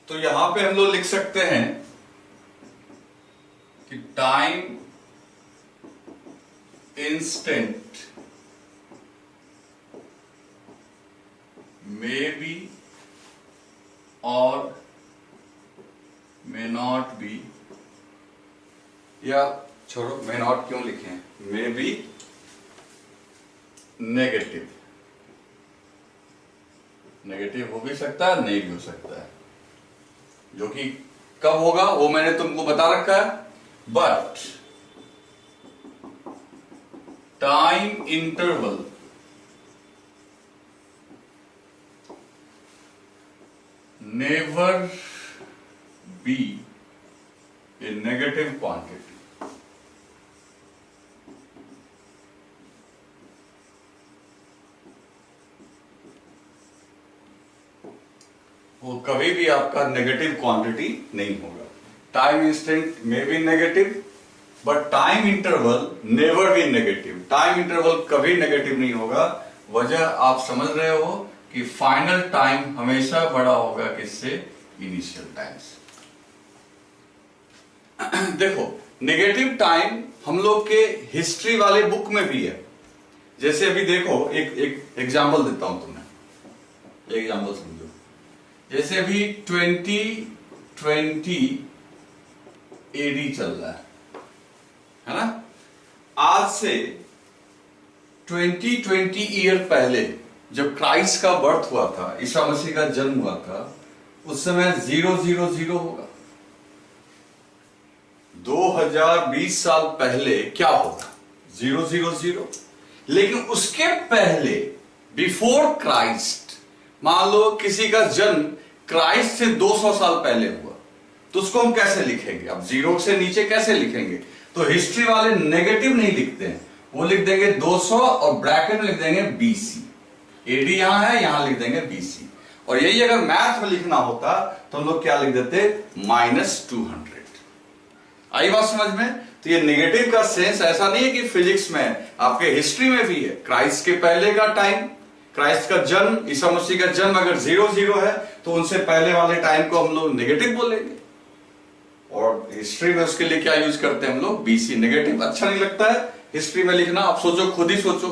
तो यहां पे हम लोग लिख सकते हैं कि time instant may be or may not be या छोड़ो, मे नॉट क्यों लिखे, मे बी नेगेटिव। नेगेटिव हो भी सकता है, नहीं भी हो सकता है, जो कि कब होगा वो मैंने तुमको बता रखा है। But time interval never be a negative quantity. वो कभी भी आपका नेगेटिव क्वांटिटी नहीं होगा। टाइम इंस्टेंट में be negative, but time interval never be negative. Time interval कभी नेगेटिव नहीं होगा। वजह आप समझ रहे हो कि फाइनल टाइम हमेशा बड़ा होगा किससे, इनिशियल टाइम से। देखो, नेगेटिव टाइम हम लोग के हिस्ट्री वाले बुक में भी है। जैसे अभी देखो, एक एग्जाम्पल देता हूं तुम्हें, एग्जाम्पल समझो। जैसे अभी 2020 एडी चल रहा है ना। आज से 2020 ईयर पहले जब क्राइस्ट का बर्थ हुआ था, ईसा मसीह का जन्म हुआ था, उस समय 000 होगा। 2020 साल पहले क्या होगा, 000। लेकिन उसके पहले, बिफोर क्राइस्ट, मान लो किसी का जन्म क्राइस्ट से 200 साल पहले हुआ, तो उसको हम कैसे लिखेंगे? अब जीरो से नीचे कैसे लिखेंगे? तो हिस्ट्री वाले नेगेटिव नहीं लिखते हैं, वो लिख देंगे 200 और ब्रैकेट में लिख देंगे बीसी। एडी यहां है, यहां लिख देंगे बीसी। और यही अगर मैथ में लिखना होता तो हम लोग क्या लिख देते, -200। आई बात समझ में? तो ये नेगेटिव का सेंस ऐसा नहीं है कि फिजिक्स में, आपके हिस्ट्री में भी है। क्राइस्ट के पहले का टाइम, क्राइस्ट का जन्म, ईसा मसीह का जन्म अगर 0 है तो उनसे पहले वाले टाइम को हम लोग नेगेटिव बोलेंगे। और हिस्ट्री में उसके लिए क्या यूज करते हैं हम लोग, बीसी। नेगेटिव अच्छा नहीं लगता है हिस्ट्री में लिखना। आप सोचो, खुद ही सोचो,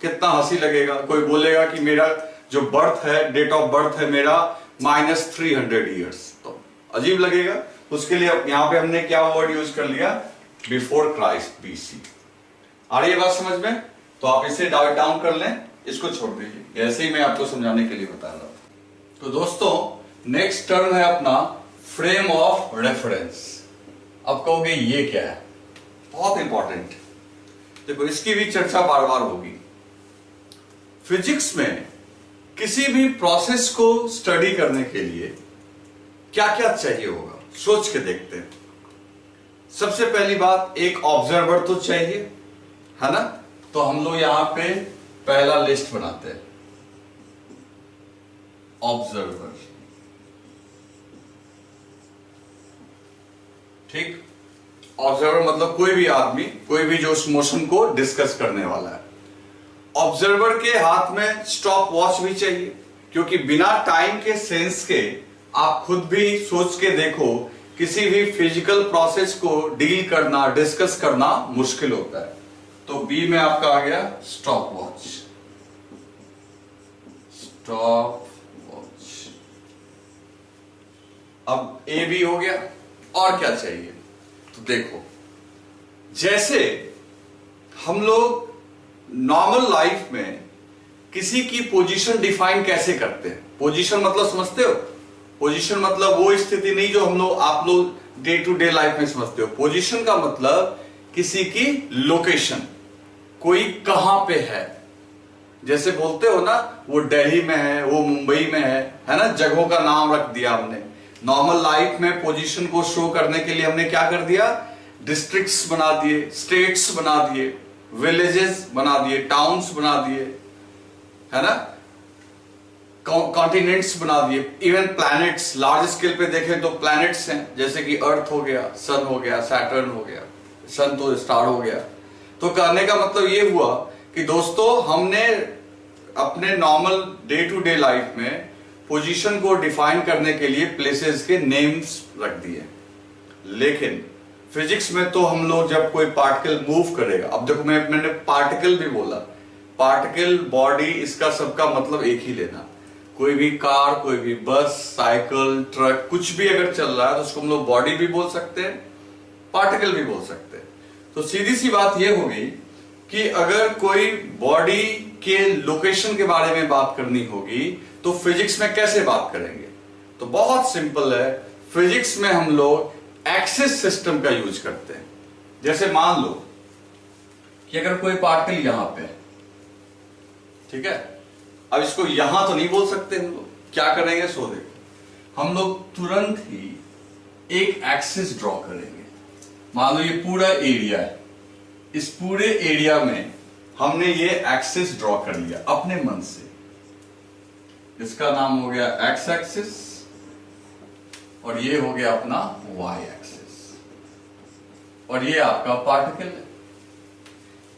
कितना हंसी लगेगा। कोई बोलेगा कि मेरा जो बर्थ है, डेट ऑफ बर्थ है मेरा -300 ईयर्स, तो अजीब लगेगा। उसके लिए यहां पे हमने क्या वर्ड यूज कर लिया, बिफोर क्राइस्ट, बीसी। आ रही है बात समझ में? तो आप इसे डाउन कर लें, इसको छोड़ दीजिए, ऐसे ही मैं आपको समझाने के लिए बता रहा हूं। तो दोस्तों, नेक्स्ट टर्म है अपना फ्रेम ऑफ रेफरेंस। अब कहोगे ये क्या है? बहुत इंपॉर्टेंट। देखो, इसकी भी चर्चा बार बार होगी। फिजिक्स में किसी भी प्रोसेस को स्टडी करने के लिए क्या क्या चाहिए होगा, सोच के देखते हैं। सबसे पहली बात, एक ऑब्जर्वर तो चाहिए, है ना। तो हम लोग यहां पे पहला लिस्ट बनाते हैं, ऑब्जर्वर। ठीक, ऑब्जर्वर मतलब कोई भी आदमी, कोई भी जो उस मोशन को डिस्कस करने वाला है। ऑब्जर्वर के हाथ में स्टॉप वॉच भी चाहिए, क्योंकि बिना टाइम के सेंस के आप खुद भी सोच के देखो, किसी भी फिजिकल प्रोसेस को डील करना, डिस्कस करना मुश्किल होता है। तो बी में आपका आ गया स्टॉप वॉच। Stop watch. अब ए भी हो गया, और क्या चाहिए? तो देखो, जैसे हम लोग नॉर्मल लाइफ में किसी की पोजीशन डिफाइन कैसे करते हैं? पोजीशन मतलब समझते हो? पोजीशन मतलब वो स्थिति नहीं जो हम लोग, आप लोग डे टू डे लाइफ में समझते हो। पोजीशन का मतलब किसी की लोकेशन, कोई कहां पे है। जैसे बोलते हो ना, वो दिल्ली में है, वो मुंबई में है ना। जगहों का नाम रख दिया हमने। नॉर्मल लाइफ में पोजीशन को शो करने के लिए हमने क्या कर दिया, डिस्ट्रिक्ट्स बना दिए, स्टेट्स बना दिए, विलेजेस बना दिए, टाउन्स बना दिए, है ना, कॉन्टिनेंट्स बना दिए, इवन प्लैनेट्स। लार्ज स्केल पे देखें तो प्लैनेट्स हैं, जैसे कि अर्थ हो गया, सन हो गया, सैटर्न हो गया, सन तो स्टार हो गया। तो कहने का मतलब ये हुआ कि दोस्तों, हमने अपने normal day to day life में पोजीशन को डिफाइन करने के लिए प्लेसेस के नेम्स रख दिए। लेकिन फिजिक्स में तो हम लोग जब कोई पार्टिकल मूव करेगा, अब देखो मैंने पार्टिकल भी बोला, पार्टिकल, बॉडी, इसका सबका मतलब एक ही लेना। कोई भी कार, कोई भी बस, साइकिल, ट्रक, कुछ भी अगर चल रहा है तो उसको हम लोग बॉडी भी बोल सकते हैं, पार्टिकल भी बोल सकते हैं। तो सीधी सी बात यह होगी कि अगर कोई बॉडी के लोकेशन के बारे में बात करनी होगी तो फिजिक्स में कैसे बात करेंगे? तो बहुत सिंपल है, फिजिक्स में हम लोग एक्सिस सिस्टम का यूज करते हैं। जैसे मान लो कि अगर कोई पार्टिकल यहां पे है, ठीक है, अब इसको यहां तो नहीं बोल सकते, हम लोग क्या करेंगे सो देखो, हम लोग तुरंत ही एक एक्सिस ड्रॉ करेंगे। मान लो ये पूरा एरिया है, इस पूरे एरिया में हमने ये एक्सिस ड्रॉ कर लिया अपने मन से, इसका नाम हो गया एक्स एक्सिस और ये हो गया अपना वाई एक्सिस, और ये आपका पार्टिकल है।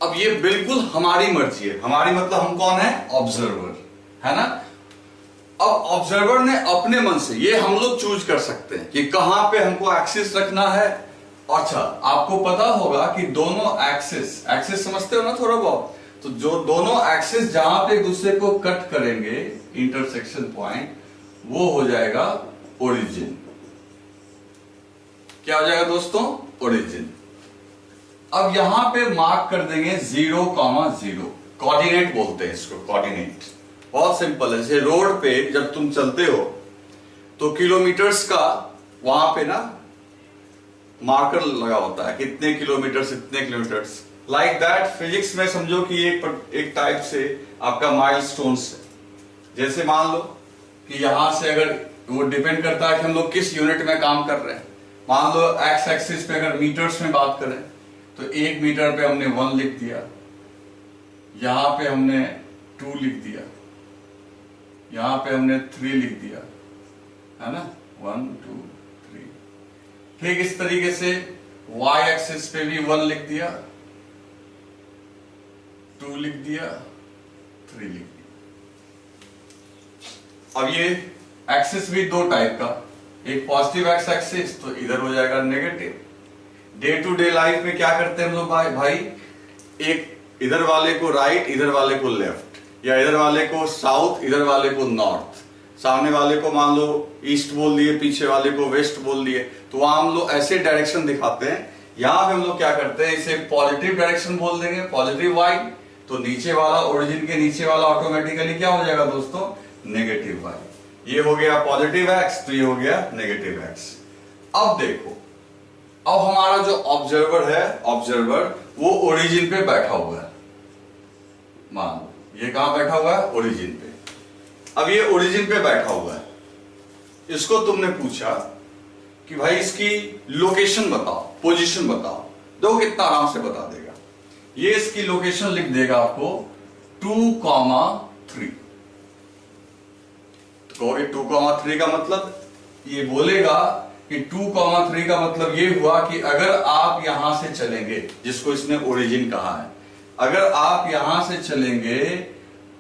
अब ये बिल्कुल हमारी मर्जी है, हमारी मतलब हम कौन है? ऑब्जर्वर, है ना। अब ऑब्जर्वर ने अपने मन से, ये हम लोग चूज कर सकते हैं कि कहां पे हमको एक्सिस रखना है। अच्छा, आपको पता होगा कि दोनों एक्सिस, एक्सिस समझते हो ना थोड़ा बहुत, तो जो दोनों एक्सिस जहां पे एक दूसरे को कट करेंगे, इंटरसेक्शन पॉइंट, वो हो जाएगा ओरिजिन। क्या हो जाएगा दोस्तों? ओरिजिन। अब यहां पे मार्क कर देंगे 0,0, कोऑर्डिनेट बोलते हैं इसको, कोऑर्डिनेट। बहुत सिंपल है, जैसे रोड पे जब तुम चलते हो तो किलोमीटर्स का वहां पे ना मार्कर लगा होता है, कितने किलोमीटर, इतने किलोमीटर्स, लाइक दैट फिजिक्स में समझो कि एक टाइप से आपका माइलस्टोन्स है। जैसे मान लो कि यहां से अगर, वो डिपेंड करता है कि हम लोग किस यूनिट में काम कर रहे हैं। मान लो एक्स एक्सिस पे अगर मीटर्स में बात करें तो 1 मीटर पे हमने 1 लिख दिया, यहां पे हमने 2 लिख दिया, यहां पे हमने 3 लिख दिया, है ना, 1 2 3। ठीक इस तरीके से y एक्सिस पे भी 1 लिख दिया, 2 लिख दिया, 3 लिख दिया। अब ये एक्सिस भी दो टाइप का, एक पॉजिटिव एक्स एक्सिस, तो इधर हो जाएगा negative. Day to day life में क्या करते हैं हम लोग भाई, एक इधर वाले को राइट, इधर वाले को लेफ्ट, या इधर वाले को साउथ, इधर वाले को नॉर्थ, सामने वाले को मान लो ईस्ट बोल दिए, पीछे वाले को वेस्ट बोल दिए, तो वहां हम लोग ऐसे डायरेक्शन दिखाते हैं। यहां पे हम लोग क्या करते हैं, इसे पॉजिटिव डायरेक्शन बोल देंगे, पॉजिटिव वाई, तो नीचे वाला, ओरिजिन के नीचे वाला ऑटोमेटिकली क्या हो जाएगा दोस्तों? Negative Y. ये हो गया पॉजिटिव एक्स, तो ये हो गया नेगेटिव एक्स। अब देखो, अब हमारा जो ऑब्जर्वर है, ऑब्जर्वर वो ओरिजिन पे बैठा हुआ है। मान लो ये कहां बैठा हुआ है? ओरिजिन पे। अब ये ओरिजिन पे बैठा हुआ है, इसको तुमने पूछा कि भाई इसकी लोकेशन बताओ, पोजीशन बताओ, देखो कितना आराम से बता देगा। ये इसकी लोकेशन लिख देगा आपको 2,3। तो कहोगे 2,3 का मतलब, ये बोलेगा कि 2,3 का मतलब ये हुआ कि अगर आप यहां से चलेंगे, जिसको इसने ओरिजिन कहा है, अगर आप यहां से चलेंगे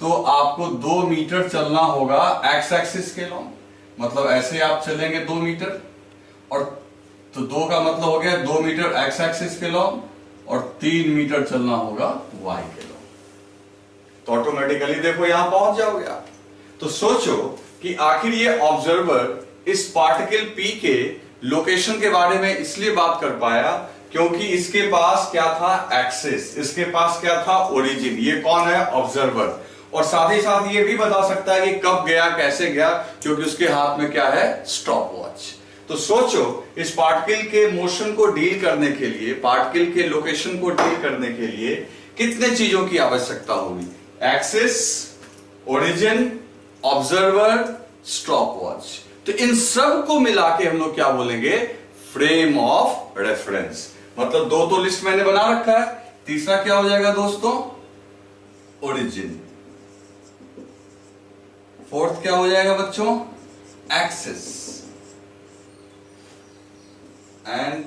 तो आपको 2 मीटर चलना होगा एक्स एक्सिस के लॉन्ग, मतलब ऐसे आप चलेंगे 2 मीटर, और तो 2 का मतलब हो गया 2 मीटर एक्स एक्सिस के लॉन्ग, और 3 मीटर चलना होगा वाई के लॉन्ग। तो ऑटोमेटिकली देखो यहां पहुंच जाओगे आप। तो सोचो कि आखिर ये ऑब्जर्वर इस पार्टिकल पी के लोकेशन के बारे में इसलिए बात कर पाया क्योंकि इसके पास क्या था? एक्सिस, इसके पास क्या था? ओरिजिन। ये कौन है? ऑब्जर्वर। और साथ ही साथ ये भी बता सकता है कि कब गया, कैसे गया, क्योंकि उसके हाथ में क्या है? Stop watch. तो सोचो इस पार्टिकल के मोशन को डील करने के लिए, पार्टिकल के लोकेशन को डील करने के लिए कितने चीजों की आवश्यकता होगी? Axis, origin, observer, stop watch. तो इन सब को मिला के हम लोग क्या बोलेंगे? Frame of reference. मतलब 2 तो लिस्ट मैंने बना रखा है, तीसरा क्या हो जाएगा दोस्तों? ओरिजिन। फोर्थ क्या हो जाएगा बच्चों? Axis and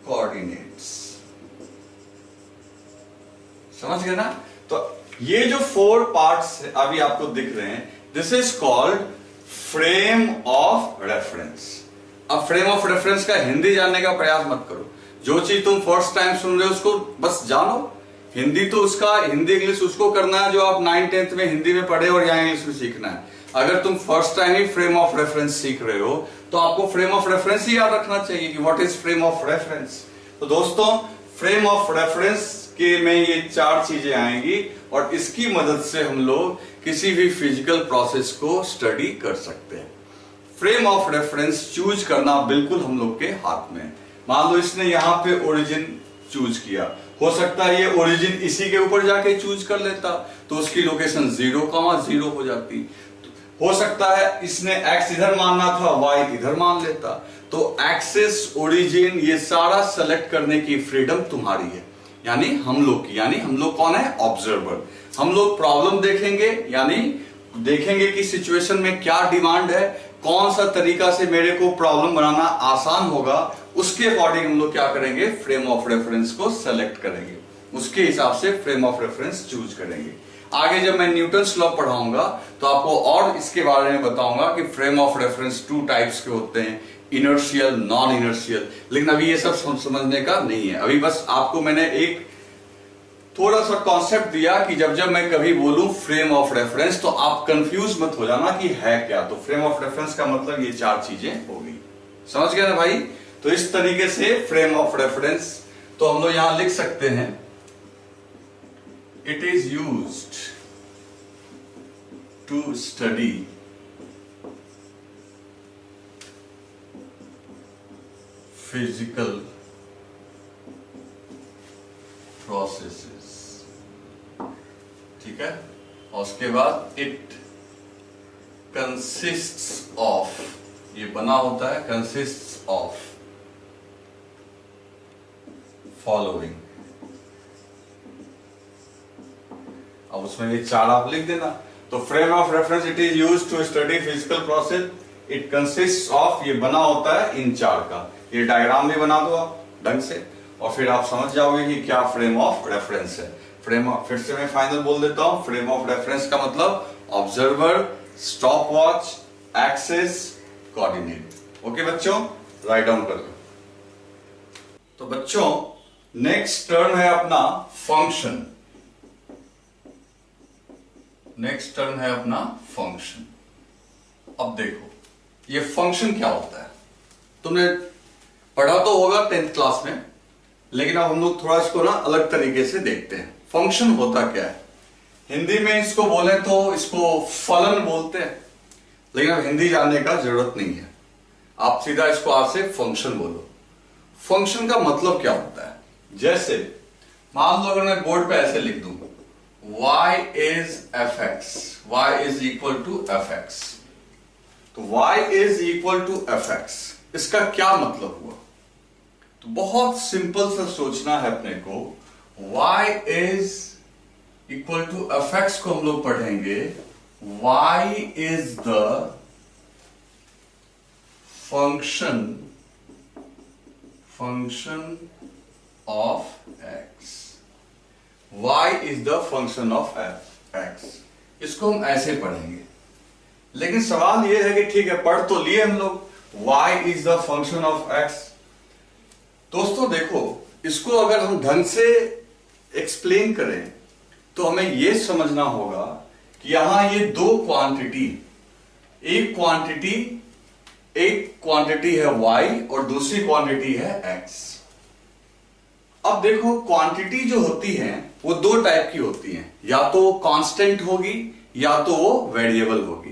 coordinates. समझ गए ना? तो ये जो 4 पार्ट्स अभी आपको दिख रहे हैं, this is called frame of reference. अब फ्रेम ऑफ रेफरेंस का हिंदी जानने का प्रयास मत करो, जो चीज तुम फर्स्ट टाइम सुन रहे हो उसको बस जानो। हिंदी तो उसका, हिंदी इंग्लिश उसको करना है जो आप 9th 10th में हिंदी में पढ़े और यहाँ इंग्लिश में सीखना है। अगर तुम first time he frame of reference सीख रहे हो तो आपको फ्रेम ऑफ रेफरेंस ही याद रखना चाहिए कि what is frame of reference. तो दोस्तों फ्रेम ऑफ रेफरेंस के में ये 4 चीजें आएंगी और इसकी मदद से हम लोग किसी भी फिजिकल प्रोसेस को स्टडी कर सकते हैं। फ्रेम ऑफ रेफरेंस चूज करना बिल्कुल हम लोग के हाथ में। मान लो इसने यहां पे ओरिजिन चूज किया, हो सकता है ये ओरिजिन इसी के ऊपर जाके चूज कर लेता तो उसकी लोकेशन 0,0 हो जाती। हो सकता है इसने x इधर मानना था, y इधर मान लेता। तो एक्सेस, ओरिजिन, ये सारा सेलेक्ट करने की फ्रीडम तुम्हारी है, यानी हम लोग की। यानी हम लोग कौन है? ऑब्जर्वर। हम लोग प्रॉब्लम देखेंगे, यानी देखेंगे कि सिचुएशन में क्या डिमांड है, कौन सा तरीका से मेरे को प्रॉब्लम बनाना आसान होगा, उसके अकॉर्डिंग हम लोग क्या करेंगे? फ्रेम ऑफ रेफरेंस को सेलेक्ट करेंगे, उसके हिसाब से फ्रेम ऑफ रेफरेंस चूज करेंगे। आगे जब मैं न्यूटन्स लॉ पढ़ाऊंगा तो आपको और इसके बारे में बताऊंगा कि फ्रेम ऑफ रेफरेंस 2 टाइप्स के होते हैं, इनर्शियल, नॉन इनर्शियल। लेकिन अभी ये सब समझने का नहीं है, अभी बस आपको मैंने एक थोड़ा सा कॉन्सेप्ट दिया कि जब जब मैं कभी बोलूं फ्रेम ऑफ रेफरेंस तो आप कंफ्यूज मत हो जाना कि है क्या। तो फ्रेम ऑफ रेफरेंस का मतलब ये 4 चीजें हो गई, समझ गए ना भाई? तो इस तरीके से फ्रेम ऑफ रेफरेंस तो हम लोग यहां लिख सकते हैं, it is used to study physical processes, ठीक है? और उसके बाद इट कंसिस्ट्स ऑफ, ये बना होता है कंसिस्ट्स ऑफ फॉलोइंग। अब उसमें ये 4 आप लिख देना। तो frame of reference it is used to study physical process, it consists of, ये बना होता है इन 4 का। ये डायग्राम भी बना दो आप ढंग से और फिर आप समझ जाओगे कि क्या फ्रेम ऑफ रेफरेंस है। फ्रेम ऑफ, फिर से मैं फाइनल बोल देता हूं, फ्रेम ऑफ रेफरेंस का मतलब observer, stop watch, axes, coordinate. Okay बच्चों, राइट डाउन कर लो। तो बच्चों नेक्स्ट टर्न है अपना फंक्शन। नेक्स्ट टर्न है अपना फंक्शन। अब देखो ये फंक्शन क्या होता है, तुमने पढ़ा तो होगा 10th क्लास में, लेकिन अब हम लोग थोड़ा इसको ना अलग तरीके से देखते हैं। फंक्शन होता क्या है? हिंदी में इसको बोले तो इसको फलन बोलते हैं, लेकिन अब हिंदी जानने का जरूरत नहीं है, आप सीधा इसको आज से फंक्शन बोलो। फंक्शन का मतलब क्या होता है? जैसे मान लो अगर मैं बोर्ड पे ऐसे लिख दूं, y is fx, y is equal to fx, तो y is equal to fx, इसका क्या मतलब हुआ? तो बहुत सिंपल सा सोचना है अपने को। y is equal to fx को हम लोग पढ़ेंगे y is the function of x, y is the function of x, इसको हम ऐसे पढ़ेंगे। लेकिन सवाल यह है कि ठीक है पढ़ तो लिए हम लोग, y is the function of x। दोस्तों देखो, इसको अगर हम ढंग से एक्सप्लेन करें तो हमें यह समझना होगा कि यहां ये 2 क्वांटिटी, एक क्वांटिटी है y और दूसरी क्वांटिटी है x। अब देखो क्वांटिटी जो होती है वो 2 टाइप की होती हैं, या तो वो कांस्टेंट होगी या तो वो वेरिएबल होगी।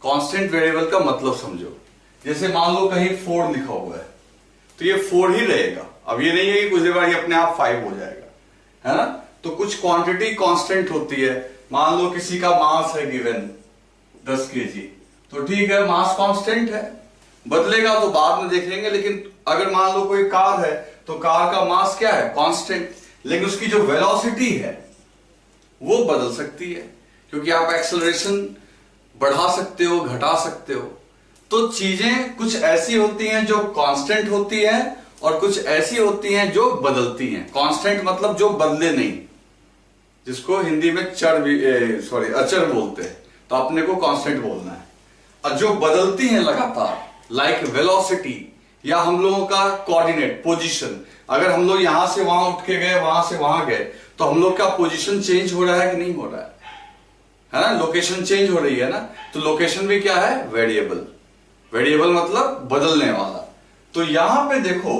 कांस्टेंट वेरिएबल का मतलब समझो, जैसे मान लो कहीं 4 लिखा हुआ है तो ये 4 ही रहेगा। अब ये नहीं है कि कुछ देर बाद ये अपने आप 5 हो जाएगा, है ना? तो कुछ क्वांटिटी कांस्टेंट होती है। मान लो किसी का मास है गिवन 10 kg, तो ठीक है मास कांस्टेंट है, बदलेगा तो बाद में देख लेंगे। लेकिन अगर मान लो कोई कार है तो कार का मास क्या है? कांस्टेंट, लेकिन उसकी जो वेलोसिटी है वो बदल सकती है, क्योंकि आप एक्सेलरेशन बढ़ा सकते हो, घटा सकते हो। तो चीजें कुछ ऐसी होती हैं जो कांस्टेंट होती हैं और कुछ ऐसी होती हैं जो बदलती हैं। कांस्टेंट मतलब जो बदले नहीं, जिसको हिंदी में अचर बोलते हैं, तो अपने को कांस्टेंट बोलना है। और जो बदलती हैं लगातार, लाइक वेलोसिटी, या हम लोगों का कोऑर्डिनेट, पोजीशन, अगर हम लोग यहां से वहां उठ के गए, वहां से वहां गए, तो हम लोग का पोजीशन चेंज हो रहा है कि नहीं हो रहा है ना? लोकेशन चेंज हो रही है ना? तो लोकेशन भी क्या है? वेरिएबल। वेरिएबल मतलब बदलने वाला। तो यहां पे देखो,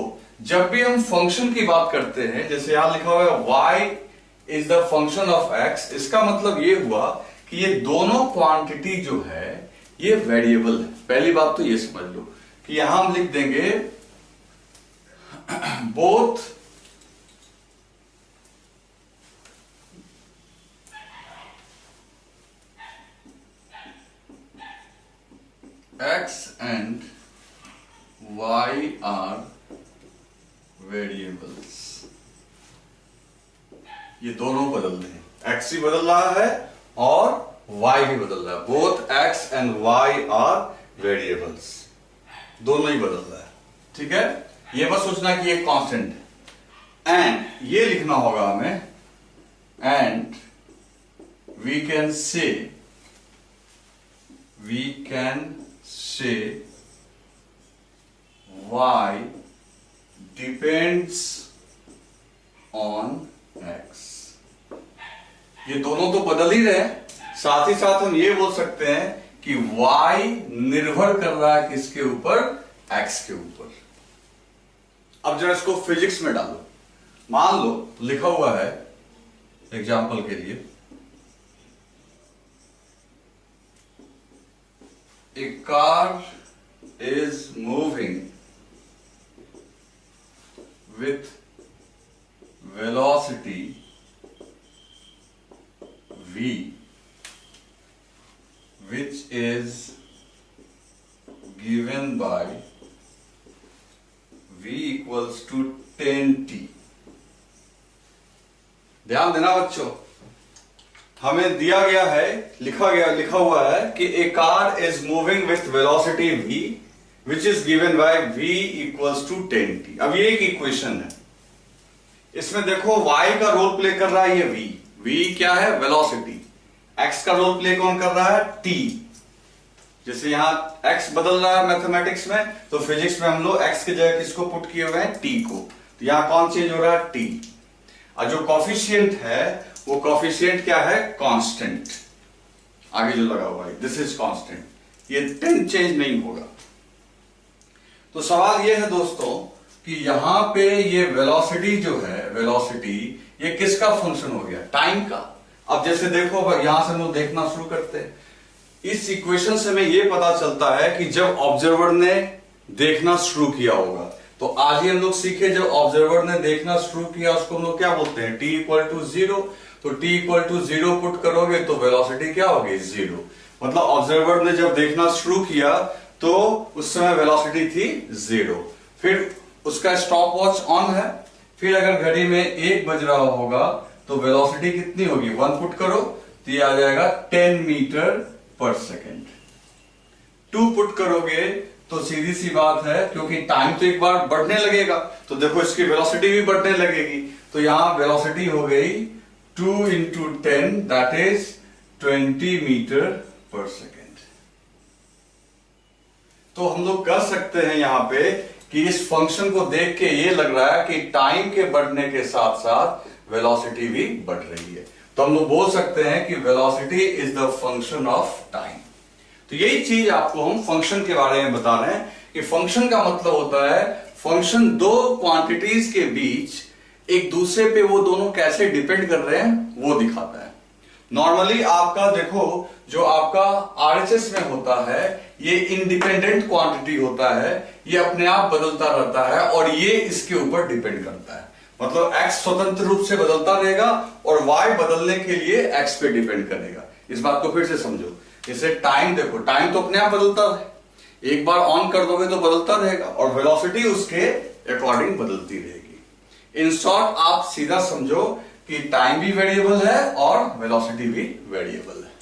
जब भी हम फंक्शन की बात करते हैं, जैसे यहां लिखा हुआ है y is the function of x, इसका मतलब ये हुआ कि ये दोनों क्वांटिटी जो है ये वेरिएबल है। पहली बात तो ये समझ लो कि यहां हम लिख देंगे both x and y are variables. ये दोनों बदल रहे हैं, x भी बदल रहा है और y भी बदल रहा है। Both x and y are variables, दोनों ही बदल रहा है। ठीक है, ये बस सोचना कि ये कांस्टेंट है। एंड ये लिखना होगा हमें, and we can say y depends on x। ये दोनों तो बदल ही रहे हैं, साथ ही साथ हम ये बोल सकते हैं कि y निर्भर कर रहा है किसके ऊपर, x के ऊपर। अब जरा इसको फिजिक्स में डालो। मान लो लिखा हुआ है एग्जाम्पल के लिए, a car is moving with velocity v, which is given by v equals to 10t। ध्यान देना बच्चों, हमें दिया गया है, लिखा हुआ है कि a car is moving with velocity v which is given by v equals to 10t। अब ये एक इक्वेशन है, इसमें देखो y का रोल प्ले कर रहा है ये v क्या है, वेलोसिटी। x का रोल प्ले कौन कर रहा है, t। जैसे यहां x बदल रहा है मैथमेटिक्स में, तो फिजिक्स में हम लोग x की जगह किसको पुट किए हुए हैं, t को। तो यहां कौन चेंज हो रहा है, t। और जो कॉफिशिएंट है वो कॉफिशिएंट क्या है, कांस्टेंट। आगे जो लगा हुआ है दिस इज कांस्टेंट, ये 10 चेंज नहीं होगा। तो सवाल ये है दोस्तों कि यहां पे ये वेलोसिटी जो है, वेलोसिटी ये किसका फंक्शन हो गया, टाइम का। अब जैसे देखो यहां से हम लोग देखना शुरू करते हैं, इस इक्वेशन से हमें यह पता चलता है कि जब ऑब्जर्वर ने देखना शुरू किया होगा, तो आज ही हम लोग सीखे जब ऑब्जर्वर ने देखना शुरू किया उसको हम लोग क्या बोलते हैं, t इक्वल टू 0। तो t इक्वल टू 0 पुट करोगे तो वेलोसिटी क्या होगी, 0। मतलब ऑब्जर्वर ने जब देखना शुरू किया तो उस समय वेलोसिटी थी 0। फिर उसका स्टॉप वॉच ऑन है, फिर अगर घड़ी में 1 बज रहा होगा तो वेलोसिटी कितनी होगी, 1 पुट करो तो ये आ जाएगा 10 मीटर पर सेकेंड। 2 पुट करोगे तो सीधी सी बात है, क्योंकि टाइम तो एक बार बढ़ने लगेगा तो देखो इसकी वेलोसिटी भी बढ़ने लगेगी। तो यहां वेलोसिटी हो गई 2 इंटू 10 दैट इज 20 मीटर पर सेकेंड। तो हम लोग कर सकते हैं यहां पे कि इस फंक्शन को देख के ये लग रहा है कि टाइम के बढ़ने के साथ साथ वेलोसिटी भी बढ़ रही है। तो हम लोग बोल सकते हैं कि velocity is the function of time. तो यही चीज आपको हम फंक्शन के बारे में बता रहे हैं कि फंक्शन का मतलब होता है फंक्शन दो क्वांटिटीज के बीच एक दूसरे पे वो दोनों कैसे डिपेंड कर रहे हैं वो दिखाता है। नॉर्मली आपका देखो जो आपका आरएचएस में होता है ये इंडिपेंडेंट क्वांटिटी होता है, ये अपने आप बदलता रहता है और ये इसके ऊपर डिपेंड करता है। मतलब x स्वतंत्र रूप से बदलता रहेगा और y बदलने के लिए x पे डिपेंड करेगा। इस बात को फिर से समझो, जैसे टाइम देखो, टाइम तो अपने आप बदलता है, एक बार ऑन कर दोगे तो बदलता रहेगा और वेलोसिटी उसके अकॉर्डिंग बदलती रहेगी। इन शॉर्ट आप सीधा समझो कि टाइम भी वेरिएबल है और वेलोसिटी भी वेरिएबल है।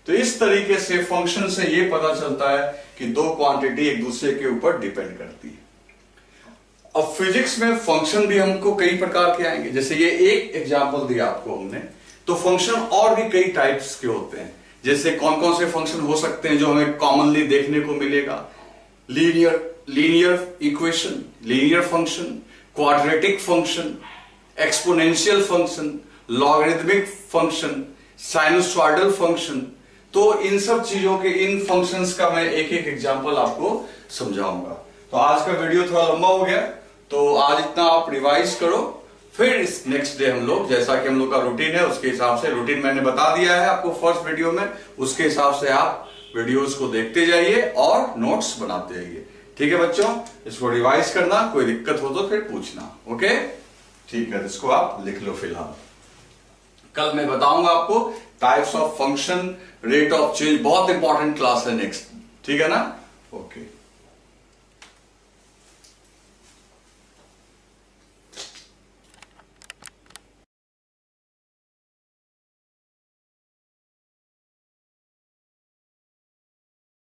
तो इस तरीके से फंक्शन से यह पता चलता है कि दो क्वांटिटी एक दूसरे के ऊपर डिपेंड करती है। अब फिजिक्स में फंक्शन भी हमको कई प्रकार के आएंगे, जैसे ये एक एग्जांपल दिया आपको हमने, तो फंक्शन और भी कई टाइप्स के होते हैं। जैसे कौन कौन से फंक्शन हो सकते हैं जो हमें कॉमनली देखने को मिलेगा, linear equation, linear function, quadratic function, exponential function, logarithmic function, sinusoidal function, तो इन सब चीजों के, इन फंक्शंस का मैं एक एक एग्जांपल आपको समझाऊंगा। तो आज का वीडियो थोड़ा लंबा हो गया, तो आज इतना आप रिवाइज करो, फिर इस नेक्स्ट डे हम लोग, जैसा कि हम लोग का रूटीन है उसके हिसाब से, रूटीन मैंने बता दिया है आपको फर्स्ट वीडियो में, उसके हिसाब से आप वीडियोस को देखते जाइए और नोट्स बनाते जाइए। ठीक है बच्चों, इसको रिवाइज करना, कोई दिक्कत हो तो फिर पूछना। ओके, ठीक है, इसको आप लिख लो फिलहाल। कल मैं बताऊंगा आपको types of function, rate of change, बहुत इंपॉर्टेंट क्लास है नेक्स्ट। ठीक है ना? ओके।